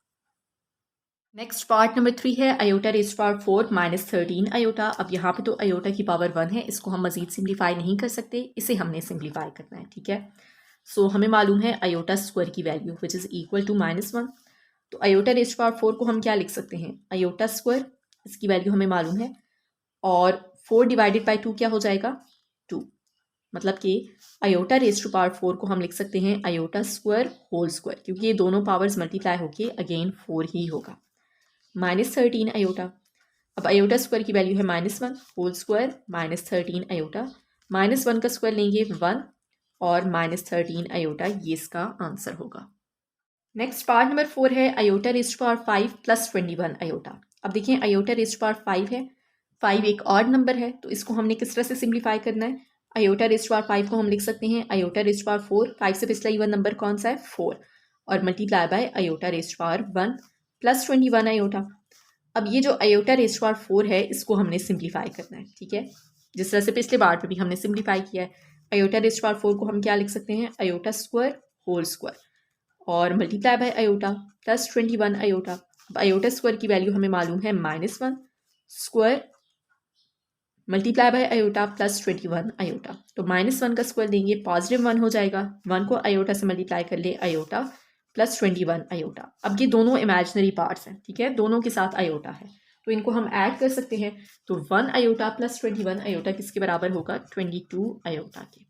Next part number 3 है आयोटा रेज़्ड पावर 4 -13 आयोटा। अब यहाँ पे तो आयोटा की पावर 1 है, इसको हम मजीद सिंप्लीफाई नहीं कर सकते, इसे हमने सिंप्लीफाई करना है। ठीक है, सो हमें मालूम है आयोटा स्क्वायर की value which is equal to -1। तो आयोटा रेज़्ड पावर 4 को हम क्या लिख सकते हैं, आयोटा स्क्वायर, इसकी वैल्यू हमें मालूम है, और 4 डिवाइडेड बाई 2 क्या हो जाएगा 2। मतलब कि आयोटा रेज़्ड टू पावर 4 को हम लिख सकते हैं आयोटा स्क्वायर होल स्क्वायर, क्योंकि ये दोनों पावर्स मल्टीप्लाई होके अगेन 4 ही होगा। -13 आयोटा। अब आयोटा स्क्वायर की वैल्यू है -1 होल स्क्वायर -13 आयोटा। -1 का स्क्वायर लेंगे 1 और -13 आयोटा, ये इसका आंसर होगा। नेक्स्ट पार्ट नंबर 4 है iota raised to power 5 plus 21 iota. अब देखिए आयोटा रेज़्ड टू पावर 5 है, 5 एक ऑड नंबर है, तो इसको हमने किस तरह से सिंप्लीफाई करना है, आयोटा रेज़्ड टू पावर 5 को हम लिख सकते हैं आयोटा रेज़्ड टू पावर 4, 5 से पिछला इवन नंबर कौन सा है 4, और multiply by iota raised to power 1 plus 21 iota. अब ये जो आयोटा रेज़्ड टू पावर 4 है इसको हमने सिंप्लीफाई करना है। ठीक है, जिस तरह से पिछले बार पे भी हमने सिंप्लीफाई किया है। आयोटा रेज़्ड टू पावर 4 को हम क्या लिख सकते हैं, आयोटा स्क्वायर होल स्क्वायर और multiply by iota plus 21 iota. अब आयोटा स्क्वायर की वैल्यू हमें मालूम है -1 square multiply by iota plus 21 iota. तो -1 का स्क्वायर देंगे +1 हो जाएगा, 1 को आयोटा से मल्टीप्लाई कर ले आयोटा प्लस 21 आयोटा। अब ये दोनों इमेजिनरी पार्ट्स हैं। ठीक है, दोनों के साथ आयोटा है तो इनको हम ऐड कर सकते हैं। तो 1 आयोटा प्लस 21 आयोटा किसके बराबर होगा 22 आयोटा के।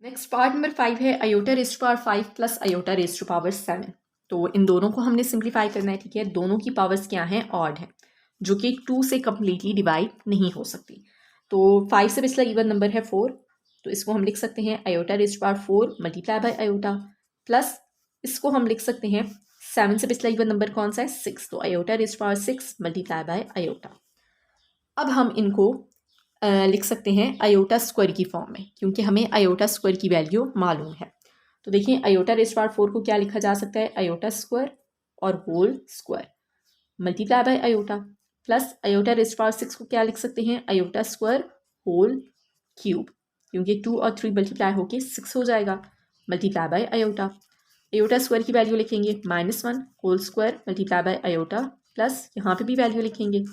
नेक्स्ट पार्ट नंबर 5 है iota raised to power 5 plus iota raised to power 7। तो इन दोनों को हमने सिंप्लीफाई करना है। ठीक है, दोनों की पावर्स क्या हैं, ऑड है, जो कि 2 से कम्प्लीटली डिवाइड नहीं हो सकती। तो 5 से पिछला इवन नंबर है 4, तो इसको हम लिख सकते हैं iota raised to power 4 multiply by iota plus इसको हम लिख सकते हैं 7 से पिछला इवन नंबर कौन सा है 6, तो iota raised to power 6 multiply by iota. अब हम इनको लिख सकते हैं आयोटा स्क्वायर की फॉर्म में, क्योंकि हमें आयोटा स्क्वायर की वैल्यू मालूम है। तो देखिए आयोटा रेज़्ड पावर 4 को क्या लिखा जा सकता है, आयोटा स्क्वायर और whole square multiply by iota plus iota raised power 6 को क्या लिख सकते हैं, आयोटा स्क्वायर होल क्यूब, क्योंकि 2 और 3 मल्टीप्लाई होके 6 हो जाएगा multiply by iota. Iota square की वैल्यू लिखेंगे -1 whole square multiply by iota plus यहाँ पे भी वैल्यू लिखेंगे।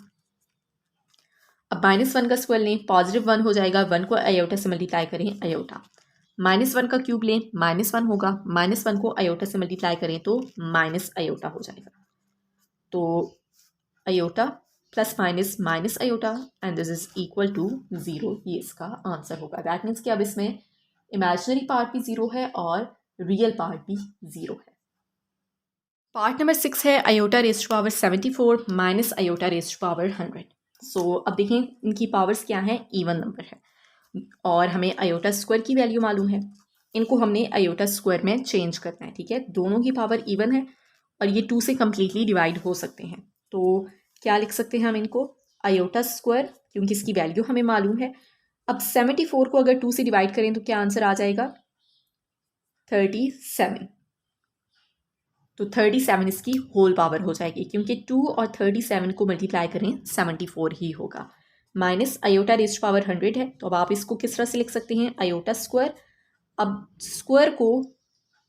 अब -1 का स्क्वायर लें, +1 हो जाएगा, 1 को आयोटा से मल्टीप्लाई करें आयोटा। -1 का क्यूब लें, -1 होगा, -1 को आयोटा से मल्टीप्लाई करें तो माइनस आयोटा हो जाएगा। तो iota plus minus minus iota and this is equal to 0, ये इसका आंसर होगा। दैट मीन्स कि अब इसमें इमेजिनरी पार्ट भी 0 है और रियल पार्ट भी 0 है। पार्ट नंबर 6 है iota raised to power 74 minus iota raised to power 100। So अब देखें इनकी पावर्स क्या हैं, इवन नंबर है और हमें आयोटा स्क्वायर की वैल्यू मालूम है। इनको हमने आयोटा स्क्वायर में चेंज करना है, ठीक है। दोनों की पावर इवन है और ये 2 से कम्प्लीटली डिवाइड हो सकते हैं। तो क्या लिख सकते हैं हम इनको, आयोटा स्क्वायर, क्योंकि इसकी वैल्यू हमें मालूम है। अब 74 को अगर 2 से डिवाइड करें तो क्या आंसर आ जाएगा, 37। तो 37 इसकी होल पावर हो जाएगी, क्योंकि 2 और 37 को मल्टीप्लाई करें 74 ही होगा। Minus iota raised to power 100 है, तो अब आप इसको किस तरह से लिख सकते हैं, आयोटा स्क्वायर। अब स्क्वायर को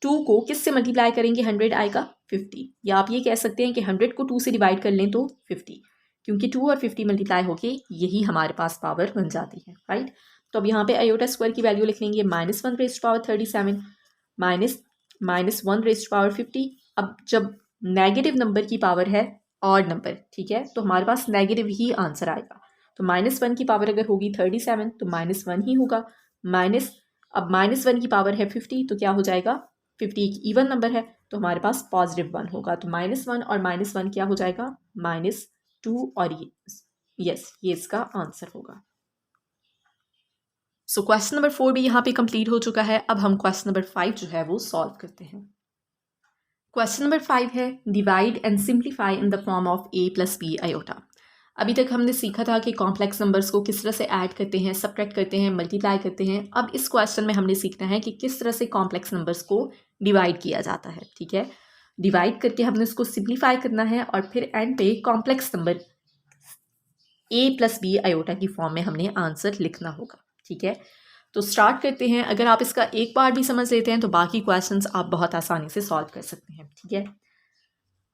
2 को किस से मल्टीप्लाई करेंगे, 100 आएगा 50, या आप ये कह सकते हैं कि 100 को 2 से डिवाइड कर लें तो 50, क्योंकि 2 और 50 मल्टीप्लाई होके यही हमारे पास पावर बन जाती है, राइट। तो अब यहाँ पे आयोटा स्क्वायर की वैल्यू लिख लेंगे -1 raised to power 37 minus -1 raised to power 50। अब जब नेगेटिव नंबर की पावर है ऑड नंबर, ठीक है, तो हमारे पास नेगेटिव ही आंसर आएगा। तो -1 की पावर अगर होगी 37 तो -1 ही होगा। अब -1 की पावर है 50 तो क्या हो जाएगा, 50 एक इवन नंबर है तो हमारे पास +1 होगा। तो -1 और -1 क्या हो जाएगा, -2 और ये इसका आंसर होगा। सो क्वेश्चन नंबर 4 भी यहाँ पे कंप्लीट हो चुका है। अब हम क्वेश्चन नंबर 5 जो है वो सॉल्व करते हैं। क्वेश्चन नंबर 5 है divide and simplify in the form of a + b iota. अभी तक हमने सीखा था कि कॉम्प्लेक्स नंबर्स को किस तरह से ऐड करते हैं, सबट्रैक्ट करते हैं, मल्टीप्लाई करते हैं। अब इस क्वेश्चन में हमने सीखना है कि किस तरह से कॉम्प्लेक्स नंबर्स को डिवाइड किया जाता है, ठीक है। डिवाइड करके हमने उसको सिंप्लीफाई करना है और फिर एंड पे complex number a + b iota की फॉर्म में हमने आंसर लिखना होगा, ठीक है। तो स्टार्ट करते हैं। अगर आप इसका एक पार्ट भी समझ लेते हैं तो बाकी क्वेश्चंस आप बहुत आसानी से सॉल्व कर सकते हैं, ठीक है।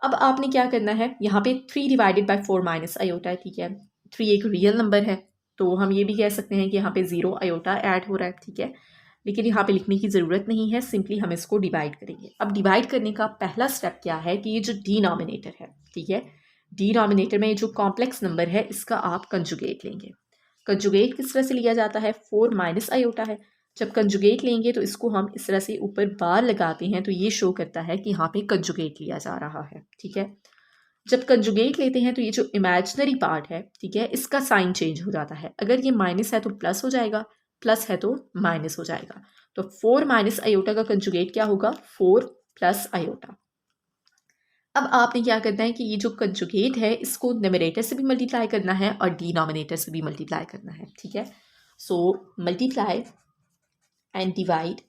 अब आपने क्या करना है, यहाँ पे 3 डिवाइडेड बाय 4 माइनस आयोटा है, ठीक है। 3 एक रियल नंबर है तो हम ये भी कह सकते हैं कि यहाँ पे 0 आयोटा ऐड हो रहा है, ठीक है। लेकिन यहाँ पे लिखने की ज़रूरत नहीं है, सिंपली हम इसको डिवाइड करेंगे। अब डिवाइड करने का पहला स्टेप क्या है कि ये जो डिनोमिनेटर है, ठीक है, डिनोमिनेटर में जो कॉम्प्लेक्स नंबर है इसका आप कंजुगेट लेंगे। कंजुगेट किस तरह से लिया जाता है, 4 माइनस आयोटा है। जब कंजुगेट लेंगे तो इसको हम इस तरह से ऊपर बार लगाते हैं तो ये शो करता है कि यहाँ पे कंजुगेट लिया जा रहा है, ठीक है। जब कंजुगेट लेते हैं तो ये जो इमेजिनरी पार्ट है, ठीक है, इसका साइन चेंज हो जाता है। अगर ये माइनस है तो प्लस हो जाएगा, प्लस है तो माइनस हो जाएगा। तो 4 माइनस आयोटा का कंजुगेट क्या होगा, 4 प्लस आयोटा। अब आपने क्या करना है कि ये जो कंजुगेट है इसको न्यूमरेटर से भी मल्टीप्लाई करना है और डिनोमिनेटर से भी मल्टीप्लाई करना है, ठीक है। So multiply and divide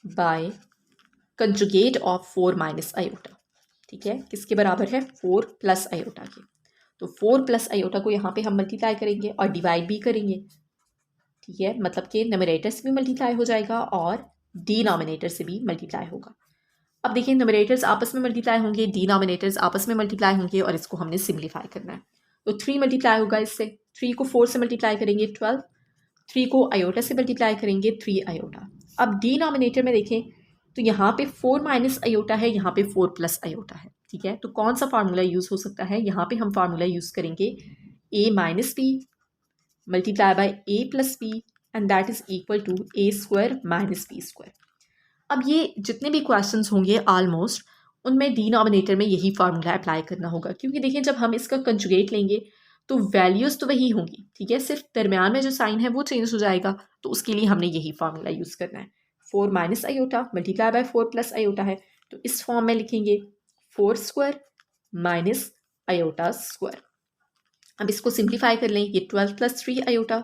bye conjugate of 4 minus iota, ठीक है, किसके बराबर है, 4 प्लस आयोटा के। तो 4 प्लस आयोटा को यहाँ पे हम मल्टीप्लाई करेंगे और डिवाइड भी करेंगे, ठीक है, मतलब कि न्यूमरेटर से भी मल्टीप्लाई हो जाएगा और डिनोमिनेटर से भी मल्टीप्लाई होगा। अब देखिए न्यूमरेटर्स आपस में मल्टीप्लाई होंगे, डिनोमिनेटर्स आपस में मल्टीप्लाई होंगे और इसको हमने सिम्प्लीफाई करना है। तो 3 मल्टीप्लाई होगा इससे, 3 को 4 से मल्टीप्लाई करेंगे 12, 3 को आयोटा से मल्टीप्लाई करेंगे 3 आयोटा। अब डिनोमिनेटर में देखें तो यहाँ पे 4 माइनस आयोटा है, यहाँ पे 4 प्लस आयोटा है, ठीक है। तो कौन सा फार्मूला यूज़ हो सकता है, यहाँ पे हम फार्मूला यूज़ करेंगे a minus b multiply by a plus b and that is equal to a square minus B square. अब ये जितने भी क्वेश्चंस होंगे ऑलमोस्ट उनमें डिनोमिनेटर में यही फार्मूला अप्लाई करना होगा, क्योंकि देखिए जब हम इसका कंजुगेट लेंगे तो वैल्यूज़ तो वही होंगी, ठीक है, सिर्फ दरमियान में जो साइन है वो चेंज हो जाएगा। तो उसके लिए हमने यही फार्मूला यूज़ करना है। 4 minus iota multiply by 4 plus iota है तो इस फॉर्म में लिखेंगे 4 स्क्वायर माइनस आयोटा स्क्वायर। अब इसको सिंप्लीफाई कर लें, ये 12 प्लस 3 आयोटा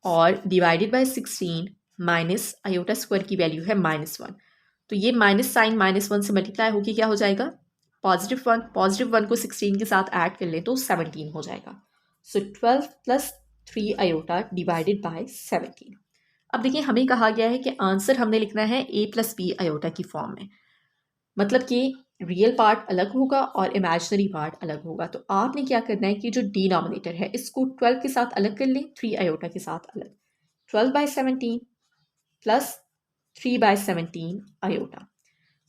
और divided bye 16 minus iota square की वैल्यू है -1। तो ये माइनस साइन -1 से मल्टीप्लाई होकर क्या हो जाएगा, +1। +1 को 16 के साथ ऐड कर लें तो 17 हो जाएगा। सो 12 प्लस 3 आयोटा डिवाइडेड बाय 17। अब देखिए हमें कहा गया है कि आंसर हमने लिखना है a प्लस बी आयोटा की फॉर्म में, मतलब कि रियल पार्ट अलग होगा और इमेजिनरी पार्ट अलग होगा। तो आपने क्या करना है कि जो डिनोमिनेटर है इसको 12 के साथ अलग कर लें, 3 आयोटा के साथ अलग। 12/17 प्लस 3/17 आयोटा,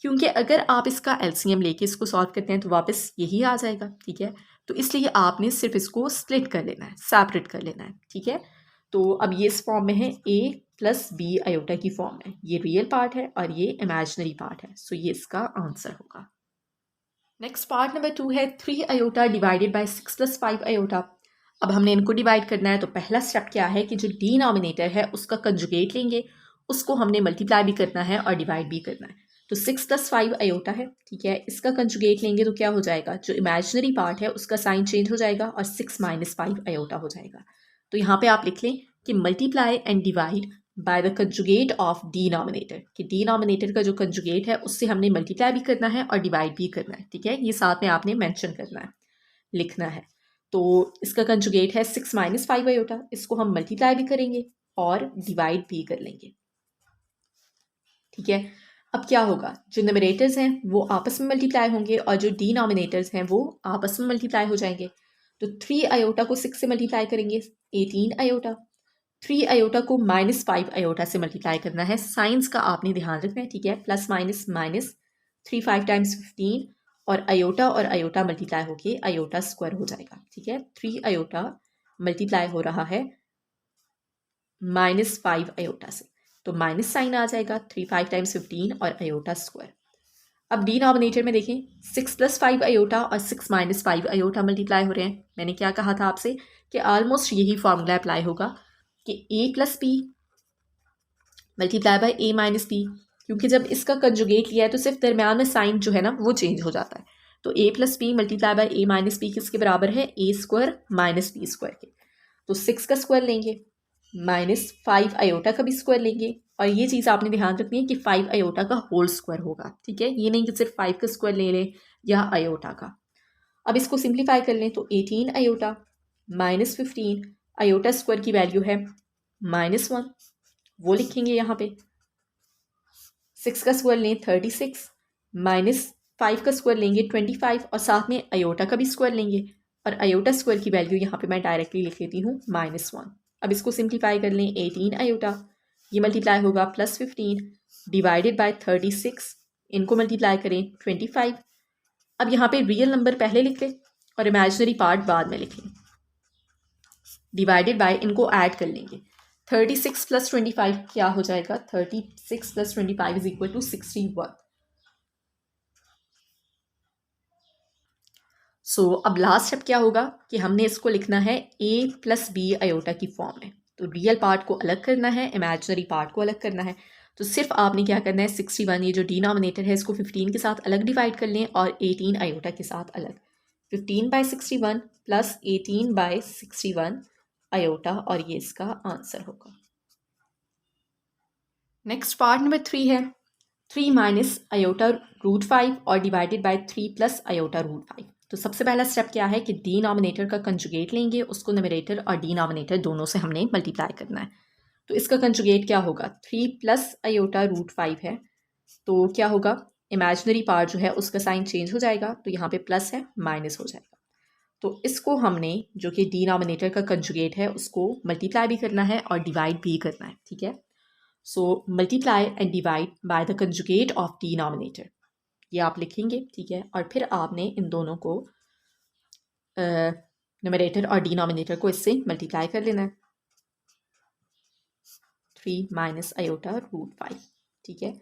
क्योंकि अगर आप इसका एलसीएम लेके इसको सॉल्व करते हैं तो वापस यही आ जाएगा, ठीक है। तो इसलिए आपने सिर्फ इसको स्प्लिट कर लेना है, सेपरेट कर लेना है, ठीक है। तो अब ये इस फॉर्म में है a प्लस बी आयोटा की फॉर्म में, ये रियल पार्ट है और ये इमेजिनरी पार्ट है, सो ये इसका आंसर होगा। नेक्स्ट पार्ट नंबर 2 है 3 iota divided bye 6 plus 5 iota. अब हमने इनको डिवाइड करना है, तो पहला स्टेप क्या है कि जो डिनोमिनेटर है उसका कंजुगेट लेंगे, उसको हमने मल्टीप्लाई भी करना है और डिवाइड भी करना है। तो 6 प्लस 5 आयोटा है, ठीक है, इसका कंजुगेट लेंगे तो क्या हो जाएगा, जो इमेजिनरी पार्ट है उसका साइन चेंज हो जाएगा और 6 माइनस 5 आयोटा हो जाएगा। तो यहाँ पे आप लिख लें कि multiply and divide by the conjugate of denominator, कि डिनोमिनेटर का जो कंजुगेट है उससे हमने मल्टीप्लाई भी करना है और डिवाइड भी करना है, ठीक है। ये साथ में आपने मेंशन करना है, लिखना है। तो इसका कंजुगेट है 6 माइनस 5 आयोटा, इसको हम मल्टीप्लाई भी करेंगे और डिवाइड भी कर लेंगे, ठीक है। अब क्या होगा, जो न्यूमरेटर्स हैं वो आपस में मल्टीप्लाई होंगे और जो डिनोमिनेटर्स हैं वो आपस में मल्टीप्लाई हो जाएंगे। तो 3 आयोटा को 6 से मल्टीप्लाई करेंगे 18 आयोटा, 3 आयोटा को माइनस 5 आयोटा से मल्टीप्लाई करना है। साइंस का आपने ध्यान रखना है, ठीक है, प्लस माइनस माइनस, 3 5 टाइम्स 15 और आयोटा मल्टीप्लाई होके आयोटा स्क्वायर हो जाएगा, ठीक है। 3 आयोटा मल्टीप्लाई हो रहा है माइनस 5 आयोटा से, तो माइनस साइन आ जाएगा, 3 5 टाइम्स 15 और आयोटा स्क्वायर। अब डिनोमिनेटर में देखें 6 प्लस 5 आयोटा और 6 माइनस 5 आयोटा मल्टीप्लाई हो रहे हैं। मैंने क्या कहा था आपसे कि ऑलमोस्ट यही फॉर्मूला अप्लाई होगा कि a plus B multiply by a minus b, क्योंकि जब इसका कंजुगेट लिया है तो सिर्फ दरम्यान में साइन जो है ना वो चेंज हो जाता है। तो a plus B multiply by a minus b किसके बराबर है, a square minus B square के। तो 6 का स्क्वायर लेंगे, माइनस 5 आयोटा का भी स्क्वायर लेंगे, और ये चीज़ आपने ध्यान रखनी है कि 5 आयोटा का होल स्क्वायर होगा, ठीक है। ये नहीं कि सिर्फ 5 का स्क्वायर ले लें या आयोटा का। अब इसको सिंप्लीफाई कर लें तो 18 आयोटा माइनस 15, आयोटा स्क्वायर की वैल्यू है -1, वो लिखेंगे यहाँ पे। 6 का स्क्वायर लें 36, माइनस 5 का स्क्वायर लेंगे 25 और साथ में आयोटा का भी स्क्वायर लेंगे, और आयोटा स्क्वायर की वैल्यू यहाँ पे मैं डायरेक्टली लिख लेती हूँ -1। अब इसको सिंप्लीफाई कर लें 18 आयोटा, ये मल्टीप्लाई होगा +15 डिवाइडेड बाय 36, इनको मल्टीप्लाई करें 25। अब यहाँ पे रियल नंबर पहले लिख लें और इमेजिनरी पार्ट बाद में लिख लें, डिवाइडेड बाय इनको ऐड कर लेंगे। 36 + 25 क्या हो जाएगा, 36 + 25 इज इक्वल टू 61। सो अब लास्ट स्टेप क्या होगा कि हमने इसको लिखना है a प्लस बी आयोटा की फॉर्म में। तो रियल पार्ट को अलग करना है, इमेजिनरी पार्ट को अलग करना है। तो सिर्फ आपने क्या करना है 61, ये जो डिनोमिनेटर है इसको 15 के साथ अलग डिवाइड कर लें और 18 आयोटा के साथ अलग। 15/61 प्लस 18/61 आयोटा, और ये इसका आंसर होगा। नेक्स्ट पार्ट नंबर 3 है 3 माइनस आयोटा रूट 5 और divided by 3 plus iota root 5। तो सबसे पहला स्टेप क्या है कि डिनोमिनेटर का कंजुगेट लेंगे, उसको न्यूमरेटर और डिनोमिनेटर दोनों से हमने मल्टीप्लाई करना है। तो इसका कंजुगेट क्या होगा, 3 प्लस आयोटा रूट 5 है, तो क्या होगा, इमेजिनरी पार्ट जो है उसका साइन चेंज हो जाएगा, तो यहाँ पे प्लस है माइनस हो जाएगा। तो इसको हमने जो कि डिनोमिनेटर का कंजुगेट है उसको मल्टीप्लाई भी करना है और डिवाइड भी करना है, ठीक है। So multiply and divide by the conjugate of denominator, ये आप लिखेंगे, ठीक है। और फिर आपने इन दोनों को न्यूमरेटर और डिनोमिनेटर को इससे मल्टीप्लाई कर लेना है, 3 माइनस आयोटा रूट 5, ठीक है।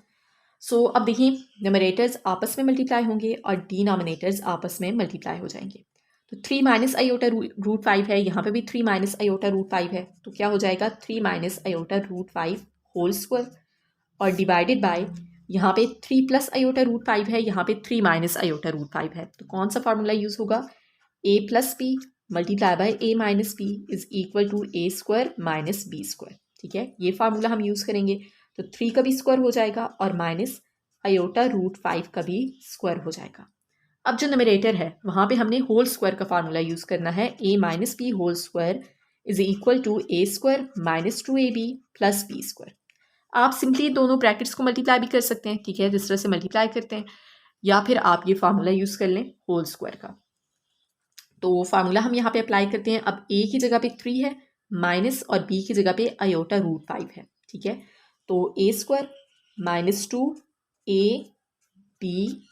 सो अब देखिए न्यूमरेटर्स आपस में मल्टीप्लाई होंगे और डिनोमिनेटर्स आपस में मल्टीप्लाई हो जाएंगे। तो 3 माइनस आयोटा रूट 5 है, यहाँ पे भी 3 माइनस आयोटा रूट 5 है, तो क्या हो जाएगा 3 minus iota root 5 whole square, और डिवाइडेड बाय यहाँ पे 3 प्लस आयोटा रूट 5 है, यहाँ पे 3 माइनस आयोटा रूट 5 है। तो कौन सा फार्मूला यूज़ होगा, a plus B multiply by a minus b is equal to a square minus B square, ठीक है। ये फार्मूला हम यूज़ करेंगे, तो 3 का भी स्क्वायर हो जाएगा और माइनस आयोटा रूट 5 का भी स्क्वायर हो जाएगा। अब जो न्यूमरेटर है वहाँ पे हमने होल स्क्वायर का फार्मूला यूज़ करना है, a minus b whole square is equal to a square minus 2ab plus B square. आप सिंपली दोनों ब्रैकेट्स को मल्टीप्लाई भी कर सकते हैं, ठीक है, जिस तरह से मल्टीप्लाई करते हैं, या फिर आप ये फार्मूला यूज़ कर लें होल स्क्वायर का। तो फार्मूला हम यहाँ पे अप्लाई करते हैं। अब ए की जगह पे 3 है माइनस और बी की जगह पे आयोटा रूट 5 है, ठीक है। तो a square minus 2 a b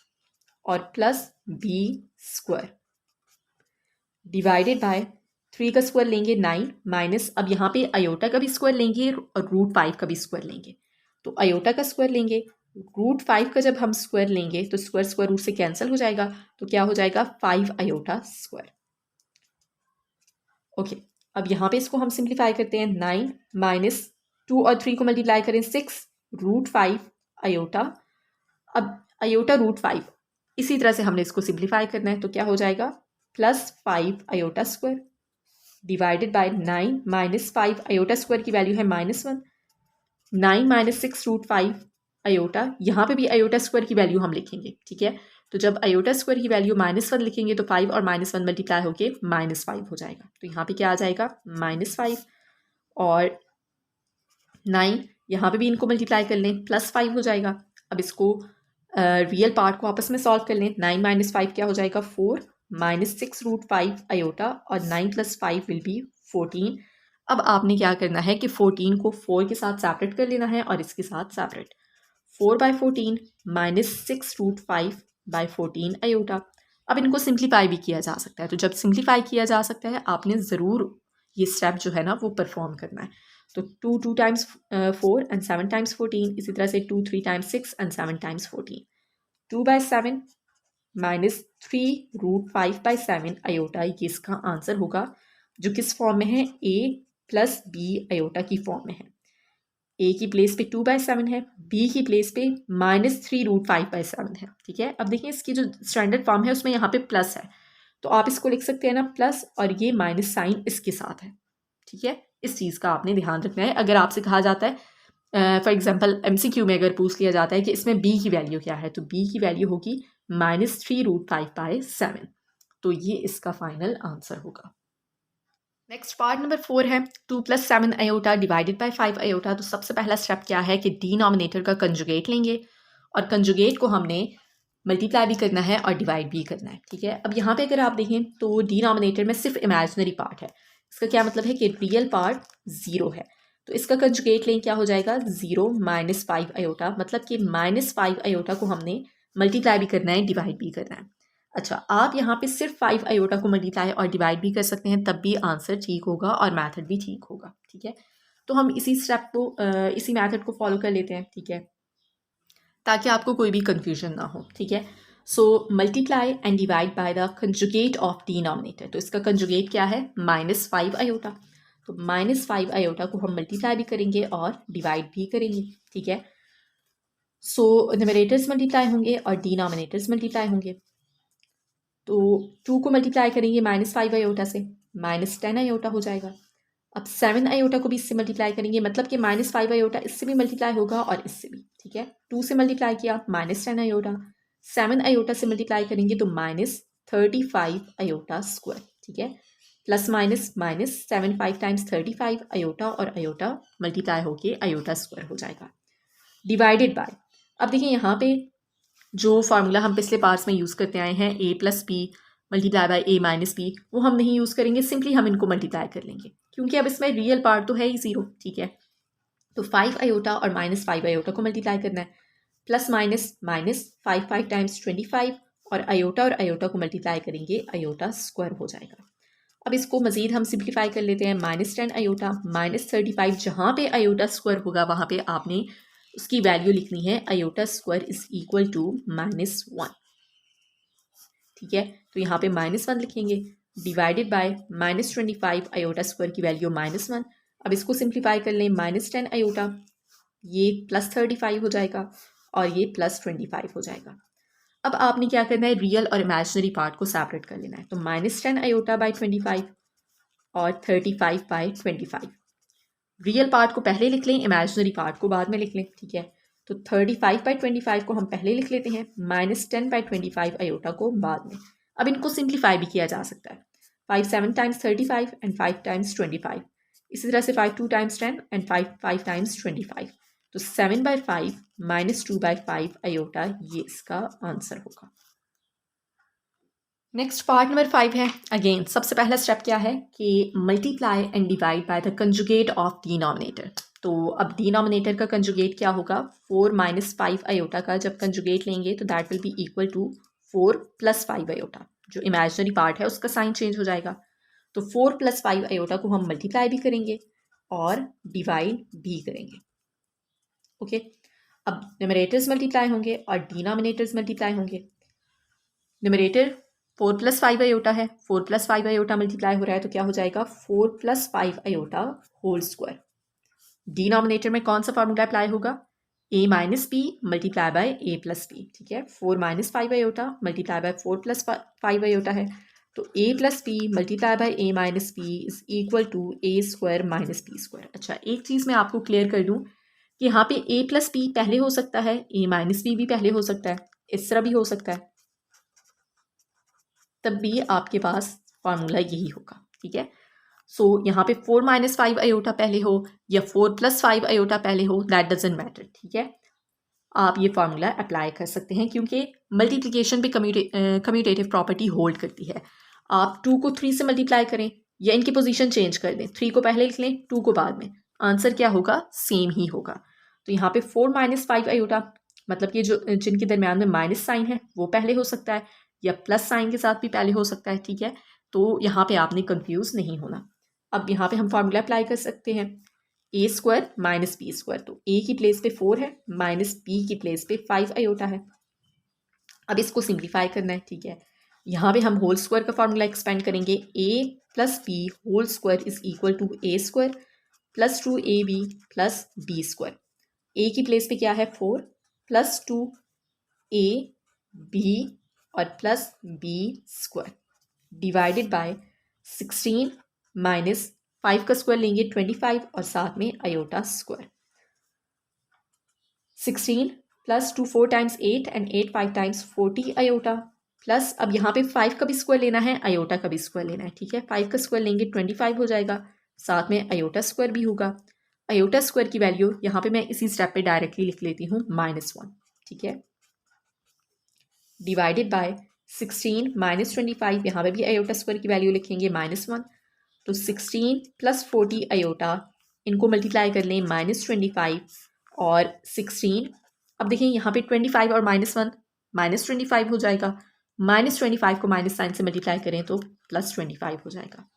और plus B square divided by 3 का स्क्वायर लेंगे 9 माइनस, अब यहाँ पे आयोटा का भी स्क्वायर लेंगे और रूट 5 का भी स्क्वायर लेंगे। तो आयोटा का स्क्वायर लेंगे, रूट 5 का जब हम स्क्वायर लेंगे तो स्क्वायर स्क्वायर रूट से कैंसिल हो जाएगा, तो क्या हो जाएगा 5 आयोटा स्क्वायर। ओके, अब यहाँ पे इसको हम सिंप्लीफाई करते हैं। 9 माइनस 2 और 3 को मल्टीप्लाई करें 6 रूट 5 आयोटा, अब आयोटा रूट 5 इसी तरह से हमने इसको सिंप्लीफाई करना है, तो क्या हो जाएगा plus 5 iota square divided bye 9 minus 5 iota square की वैल्यू है -1, 9 माइनस 6 रूट 5 आयोटा, यहाँ पे भी आयोटा स्क्वायर की वैल्यू हम लिखेंगे, ठीक है। तो जब आयोटा स्क्वायर की वैल्यू -1 लिखेंगे तो 5 और -1 मल्टीप्लाई होके -5 हो जाएगा। तो यहाँ पे क्या आ जाएगा -5 और 9, यहाँ पे भी इनको मल्टीप्लाई कर लें +5 हो जाएगा। अब इसको रियल पार्ट को आपस में सॉल्व कर लें। 9 माइनस 5 क्या हो जाएगा 4 माइनस 6 रूट 5 आयोटा और 9 प्लस 5 विल बी 14। अब आपने क्या करना है कि 14 को 4 के साथ सेपरेट कर लेना है और इसके साथ separate. 4/14 minus 6 root 5 by 14 iota. अब इनको सिंप्लीफाई भी किया जा सकता है, तो जब सिंप्लीफाई किया जा सकता है आपने ज़रूर ये स्टेप जो है ना वो परफॉर्म करना है। तो 2 टाइम्स 4 एंड 7 टाइम्स 14, इसी तरह से 2 3 times 6 and 7 times 14। 2/7 minus 3 root 5/7 iota, ये इसका आंसर होगा, जो किस फॉर्म में है a प्लस बी आयोटा की फॉर्म में है। a की प्लेस पे 2/7 है, b की प्लेस पे -3 रूट 5/7 है, ठीक है। अब देखिए इसकी जो स्टैंडर्ड फॉर्म है उसमें यहाँ पे प्लस है, तो आप इसको लिख सकते हैं ना प्लस, और ये माइनस साइन इसके साथ है, ठीक है। इस चीज़ का आपने ध्यान रखना है। अगर आपसे कहा जाता है फॉर एग्जांपल MCQ में अगर पूछ लिया जाता है कि इसमें b की वैल्यू क्या है, तो b की वैल्यू होगी -3 रूट 5/7, तो ये इसका फाइनल आंसर होगा। नेक्स्ट पार्ट नंबर 4 है 2 + 7 आयोटा डिवाइडेड बाय 5 आयोटा। तो सबसे पहला स्टेप क्या है कि डिनोमिनेटर का कंजुगेट लेंगे और कंजुगेट को हमने मल्टीप्लाई भी करना है और डिवाइड भी करना है, ठीक है। अब यहाँ पे अगर आप देखें तो डिनोमिनेटर में सिर्फ इमेजिनरी पार्ट है, इसका क्या मतलब है कि रियल पार्ट 0 है, तो इसका कंजुगेट लें क्या हो जाएगा 0 माइनस 5 आयोटा, मतलब कि -5 आयोटा को हमने मल्टीप्लाई भी करना है डिवाइड भी करना है। अच्छा, आप यहाँ पे सिर्फ 5 आयोटा को मल्टीप्लाई और डिवाइड भी कर सकते हैं, तब भी आंसर ठीक होगा और मेथड भी ठीक होगा, ठीक है। तो हम इसी स्टेप को इसी मेथड को फॉलो कर लेते हैं, ठीक है, ताकि आपको कोई भी कंफ्यूजन ना हो, ठीक है। So multiply and divide by the conjugate of denominator. तो इसका कंजुगेट क्या है -5 आयोटा, तो -5 आयोटा को हम मल्टीप्लाई भी करेंगे और डिवाइड भी करेंगे, ठीक है। सो न्यूमरेटर्स मल्टीप्लाई होंगे और डिनोमिनेटर्स मल्टीप्लाई होंगे। तो 2 को मल्टीप्लाई करेंगे -5 आयोटा से, -10 आयोटा हो जाएगा। अब 7 आयोटा को भी इससे मल्टीप्लाई करेंगे, मतलब कि -5 आयोटा इससे भी मल्टीप्लाई होगा और इससे भी, ठीक है। 2 से मल्टीप्लाई किया -10 आयोटा, 7 आयोटा से मल्टीप्लाई करेंगे तो -35 आयोटा स्क्वायर, ठीक है। Plus minus minus 7 5 times 35 iota और आयोटा मल्टीप्लाई होके आयोटा स्क्वायर हो जाएगा डिवाइडेड बाय। अब देखिए यहाँ पे जो फार्मूला हम पिछले पार्ट्स में यूज़ करते आए हैं a + b multiply by a - b, वो हम नहीं यूज़ करेंगे, सिंपली हम इनको मल्टीप्लाई कर लेंगे, क्योंकि अब इसमें रियल पार्ट तो है ही 0, ठीक है। तो 5 आयोटा और -5 आयोटा को मल्टीप्लाई करना है, प्लस माइनस माइनस 5 टाइम्स 25 और आयोटा को मल्टीप्लाई करेंगे, आयोटा स्क्वायर हो जाएगा। अब इसको मज़ीद हम सिंप्लीफाई कर लेते हैं, -10 आयोटा -35, जहाँ पे आयोटा स्क्वायर होगा वहाँ पे आपने उसकी वैल्यू लिखनी है iota square is equal to -1, ठीक है। तो यहाँ पे -1 लिखेंगे डिवाइडेड बाय -25 आयोटा स्क्वायर की वैल्यू -1। अब इसको सिंप्लीफाई कर लें, -10 आयोटा, ये +35 हो जाएगा और ये +25 हो जाएगा। अब आपने क्या करना है, रियल और इमेजिनरी पार्ट को सेपरेट कर लेना है, तो -10 आयोटा बाई 25 और 35 बाई 25। रियल पार्ट को पहले लिख लें, इमेजिनरी पार्ट को बाद में लिख लें, ठीक है। तो 35/25 को हम पहले लिख लेते हैं, -10/25 आयोटा को बाद में। अब इनको सिंप्लीफाई भी किया जा सकता है, 5 7 टाइम्स 35 एंड 5 टाइम्स 25। इसी तरह से 5 2 टाइम्स 10 एंड 5 5 टाइम्स 25। तो 7/5 माइनस 2/5 आयोटा, ये इसका आंसर होगा। नेक्स्ट पार्ट नंबर 5 है। अगेन सबसे पहला स्टेप क्या है कि multiply and divide by the conjugate of denominator. तो अब डिनोमिनेटर का कंजुगेट क्या होगा, 4 - 5 आयोटा का जब कंजुगेट लेंगे तो that will be equal to 4 + 5 iota. जो इमेजिनरी पार्ट है उसका साइन चेंज हो जाएगा। तो 4 + 5 आयोटा को हम मल्टीप्लाई भी करेंगे और डिवाइड भी करेंगे। ओके, अब न्यूमरेटर्स मल्टीप्लाई होंगे और डिनोमिनेटर्स मल्टीप्लाई होंगे। न्यूमरेटर 4 + 5 आयोटा है, 4 + 5 आयोटा मल्टीप्लाई हो रहा है तो क्या हो जाएगा, 4 + 5 आयोटा होल स्क्वायर। डिनोमिनेटर में कौन सा फॉर्मूला अप्लाई होगा, a - b multiply by a + b। ठीक है, 4 - 5 आयोटा मल्टीप्लाई बाय 4 + 5 आयोटा है, तो a + b multiply by a - b is equal to a² - b²। अच्छा, एक चीज़ मैं आपको क्लियर कर दूँ कि यहाँ पे a + b पहले हो सकता है, a - b भी पहले हो सकता है, इस तरह भी हो सकता है, तब भी आपके पास फार्मूला यही होगा। ठीक है, सो यहाँ पे 4 - 5 आयोटा पहले हो या 4 + 5 आयोटा पहले हो, दैट डजंट मैटर। ठीक है, आप ये फार्मूला अप्लाई कर सकते हैं क्योंकि मल्टीप्लिकेशन पे कम्यूटेटिव प्रॉपर्टी होल्ड करती है। आप 2 को 3 से मल्टीप्लाई करें या इनकी पोजीशन चेंज कर दें, 3 को पहले लिख लें 2 को बाद में, आंसर क्या होगा, सेम ही होगा। तो यहाँ पे 4 - 5 आयोटा मतलब कि जो जिनके दरमियान में माइनस साइन है वो पहले हो सकता है या प्लस साइन के साथ भी पहले हो सकता है। ठीक है, तो यहाँ पे आपने कंफ्यूज नहीं होना। अब यहाँ पे हम फार्मूला अप्लाई कर सकते हैं, a² - b²। तो a की प्लेस पे 4 है, माइनस b की प्लेस पे 5 आयोटा है। अब इसको सिंप्लीफाई करना है। ठीक है, यहाँ पे हम होल स्क्वायर का फार्मूला एक्सपेंड करेंगे, a + b whole square is equal to a² + 2ab + b²। a की प्लेस पे क्या है, 4 + 2ab और plus b² divided by 16 minus 5 का स्क्वायर लेंगे 25 और साथ में iota square. 16 + 2 4 times 8 and 8 5 times 40 iota, plus अब यहाँ पे 5 का भी स्क्वायर लेना है, आयोटा का भी स्क्वायर लेना है। ठीक है, 5 का स्क्वायर लेंगे 25 हो जाएगा, साथ में आयोटा स्क्वायर भी होगा। आयोटा स्क्वायर की वैल्यू यहाँ पे मैं इसी स्टेप पे डायरेक्टली लिख लेती हूँ, -1। ठीक है, डिवाइडेड बाय 16 - 25, यहाँ पे भी आयोटा स्क्वायर की वैल्यू लिखेंगे -1। तो 16 + 40 आयोटा, इनको मल्टीप्लाई कर लें -25 और 16। अब देखिए यहाँ पे 25 और -1 -25 हो जाएगा, -25 को माइनस साइन से मल्टीप्लाई करें तो +25 हो जाएगा।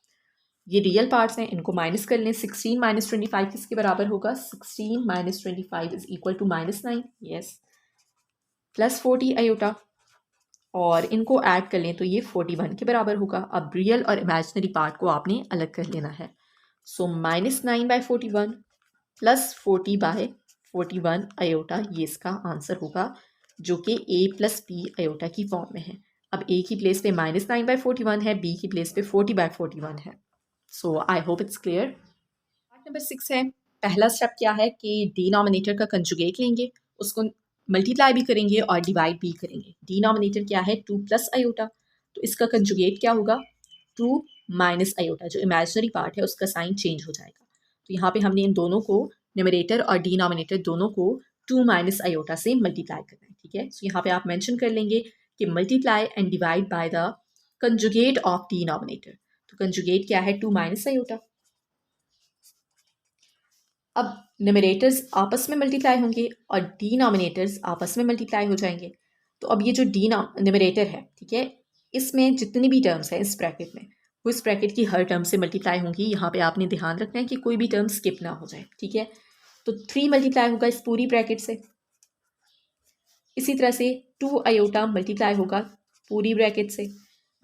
ये रियल पार्ट्स हैं, इनको माइनस कर लें। 16 - 25 किसके बराबर होगा, 16 - 25 is equal to -9, yes, plus 40 iota और इनको ऐड कर लें तो ये 41 के बराबर होगा। अब रियल और इमेजिनरी पार्ट को आपने अलग कर लेना है। सो -9/41 + 40/41 आयोटा, ये इसका आंसर होगा, जो कि a + b आयोटा की फॉर्म में है। अब a की प्लेस पे -9/41 है, b की प्लेस पे 40/41 है। So I hope it's clear. Part number 6 है। पहला स्टेप क्या है कि डिनोमिनेटर का कंजुगेट लेंगे, उसको मल्टीप्लाई भी करेंगे और डिवाइड भी करेंगे। डिनोमिनेटर क्या है, 2 + आयोटा, तो इसका कंजुगेट क्या होगा, 2 - आयोटा। जो इमेजिनरी पार्ट है उसका साइन चेंज हो जाएगा। तो यहाँ पे हमने इन दोनों को, न्यूमरेटर और डिनोमिनेटर दोनों को 2 - आयोटा से मल्टीप्लाई करना है। ठीक है, सो यहाँ पे आप मेंशन कर लेंगे कि multiply and divide by the conjugate of denominator. तो कंजुगेट क्या है, 2 - आयोटा। अब न्यूमरेटर्स आपस में मल्टीप्लाई होंगे और डिनोमिनेटर्स आपस में मल्टीप्लाई हो जाएंगे। तो अब ये जो न्यूमरेटर है, ठीक है, इसमें जितनी भी टर्म्स हैं इस ब्रैकेट में, वो इस ब्रैकेट की हर टर्म से मल्टीप्लाई होंगी। यहाँ पे आपने ध्यान रखना है कि कोई भी टर्म स्किप ना हो जाए। ठीक है, तो 3 मल्टीप्लाई होगा इस पूरी ब्रैकेट से। इसी तरह से 2 आयोटा मल्टीप्लाई होगा पूरी ब्रैकेट से।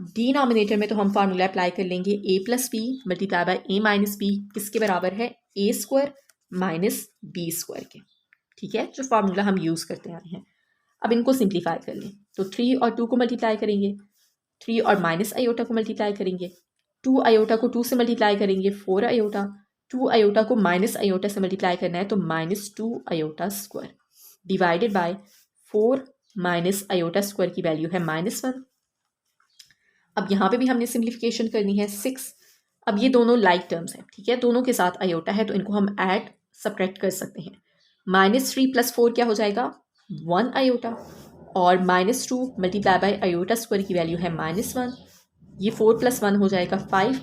डिनोमिनेटर में तो हम फार्मूला अप्लाई कर लेंगे, a + b multiply by a - b किसके बराबर है, a² - b² के। ठीक है, जो फार्मूला हम यूज़ करते आ रहे हैं। अब इनको सिंप्लीफाई कर लें तो 3 और 2 को मल्टीप्लाई करेंगे, 3 और माइनस आयोटा को मल्टीप्लाई करेंगे, 2 आयोटा को 2 से मल्टीप्लाई करेंगे 4 आयोटा, 2 आयोटा को माइनस आयोटा से मल्टीप्लाई करना है तो -2 iota square divided bye 4 - iota square की वैल्यू है -1। अब यहाँ पे भी हमने सिम्प्लीफिकेशन करनी है 6। अब ये दोनों लाइक टर्म्स हैं, ठीक है, दोनों के साथ आयोटा है तो इनको हम ऐड सब्ट्रैक्ट कर सकते हैं। -3 + 4 क्या हो जाएगा 1 आयोटा, और -2 मल्टीप्लाई बाय आयोटा स्क्वायर की वैल्यू है -1, ये 4 + 1 हो जाएगा 5।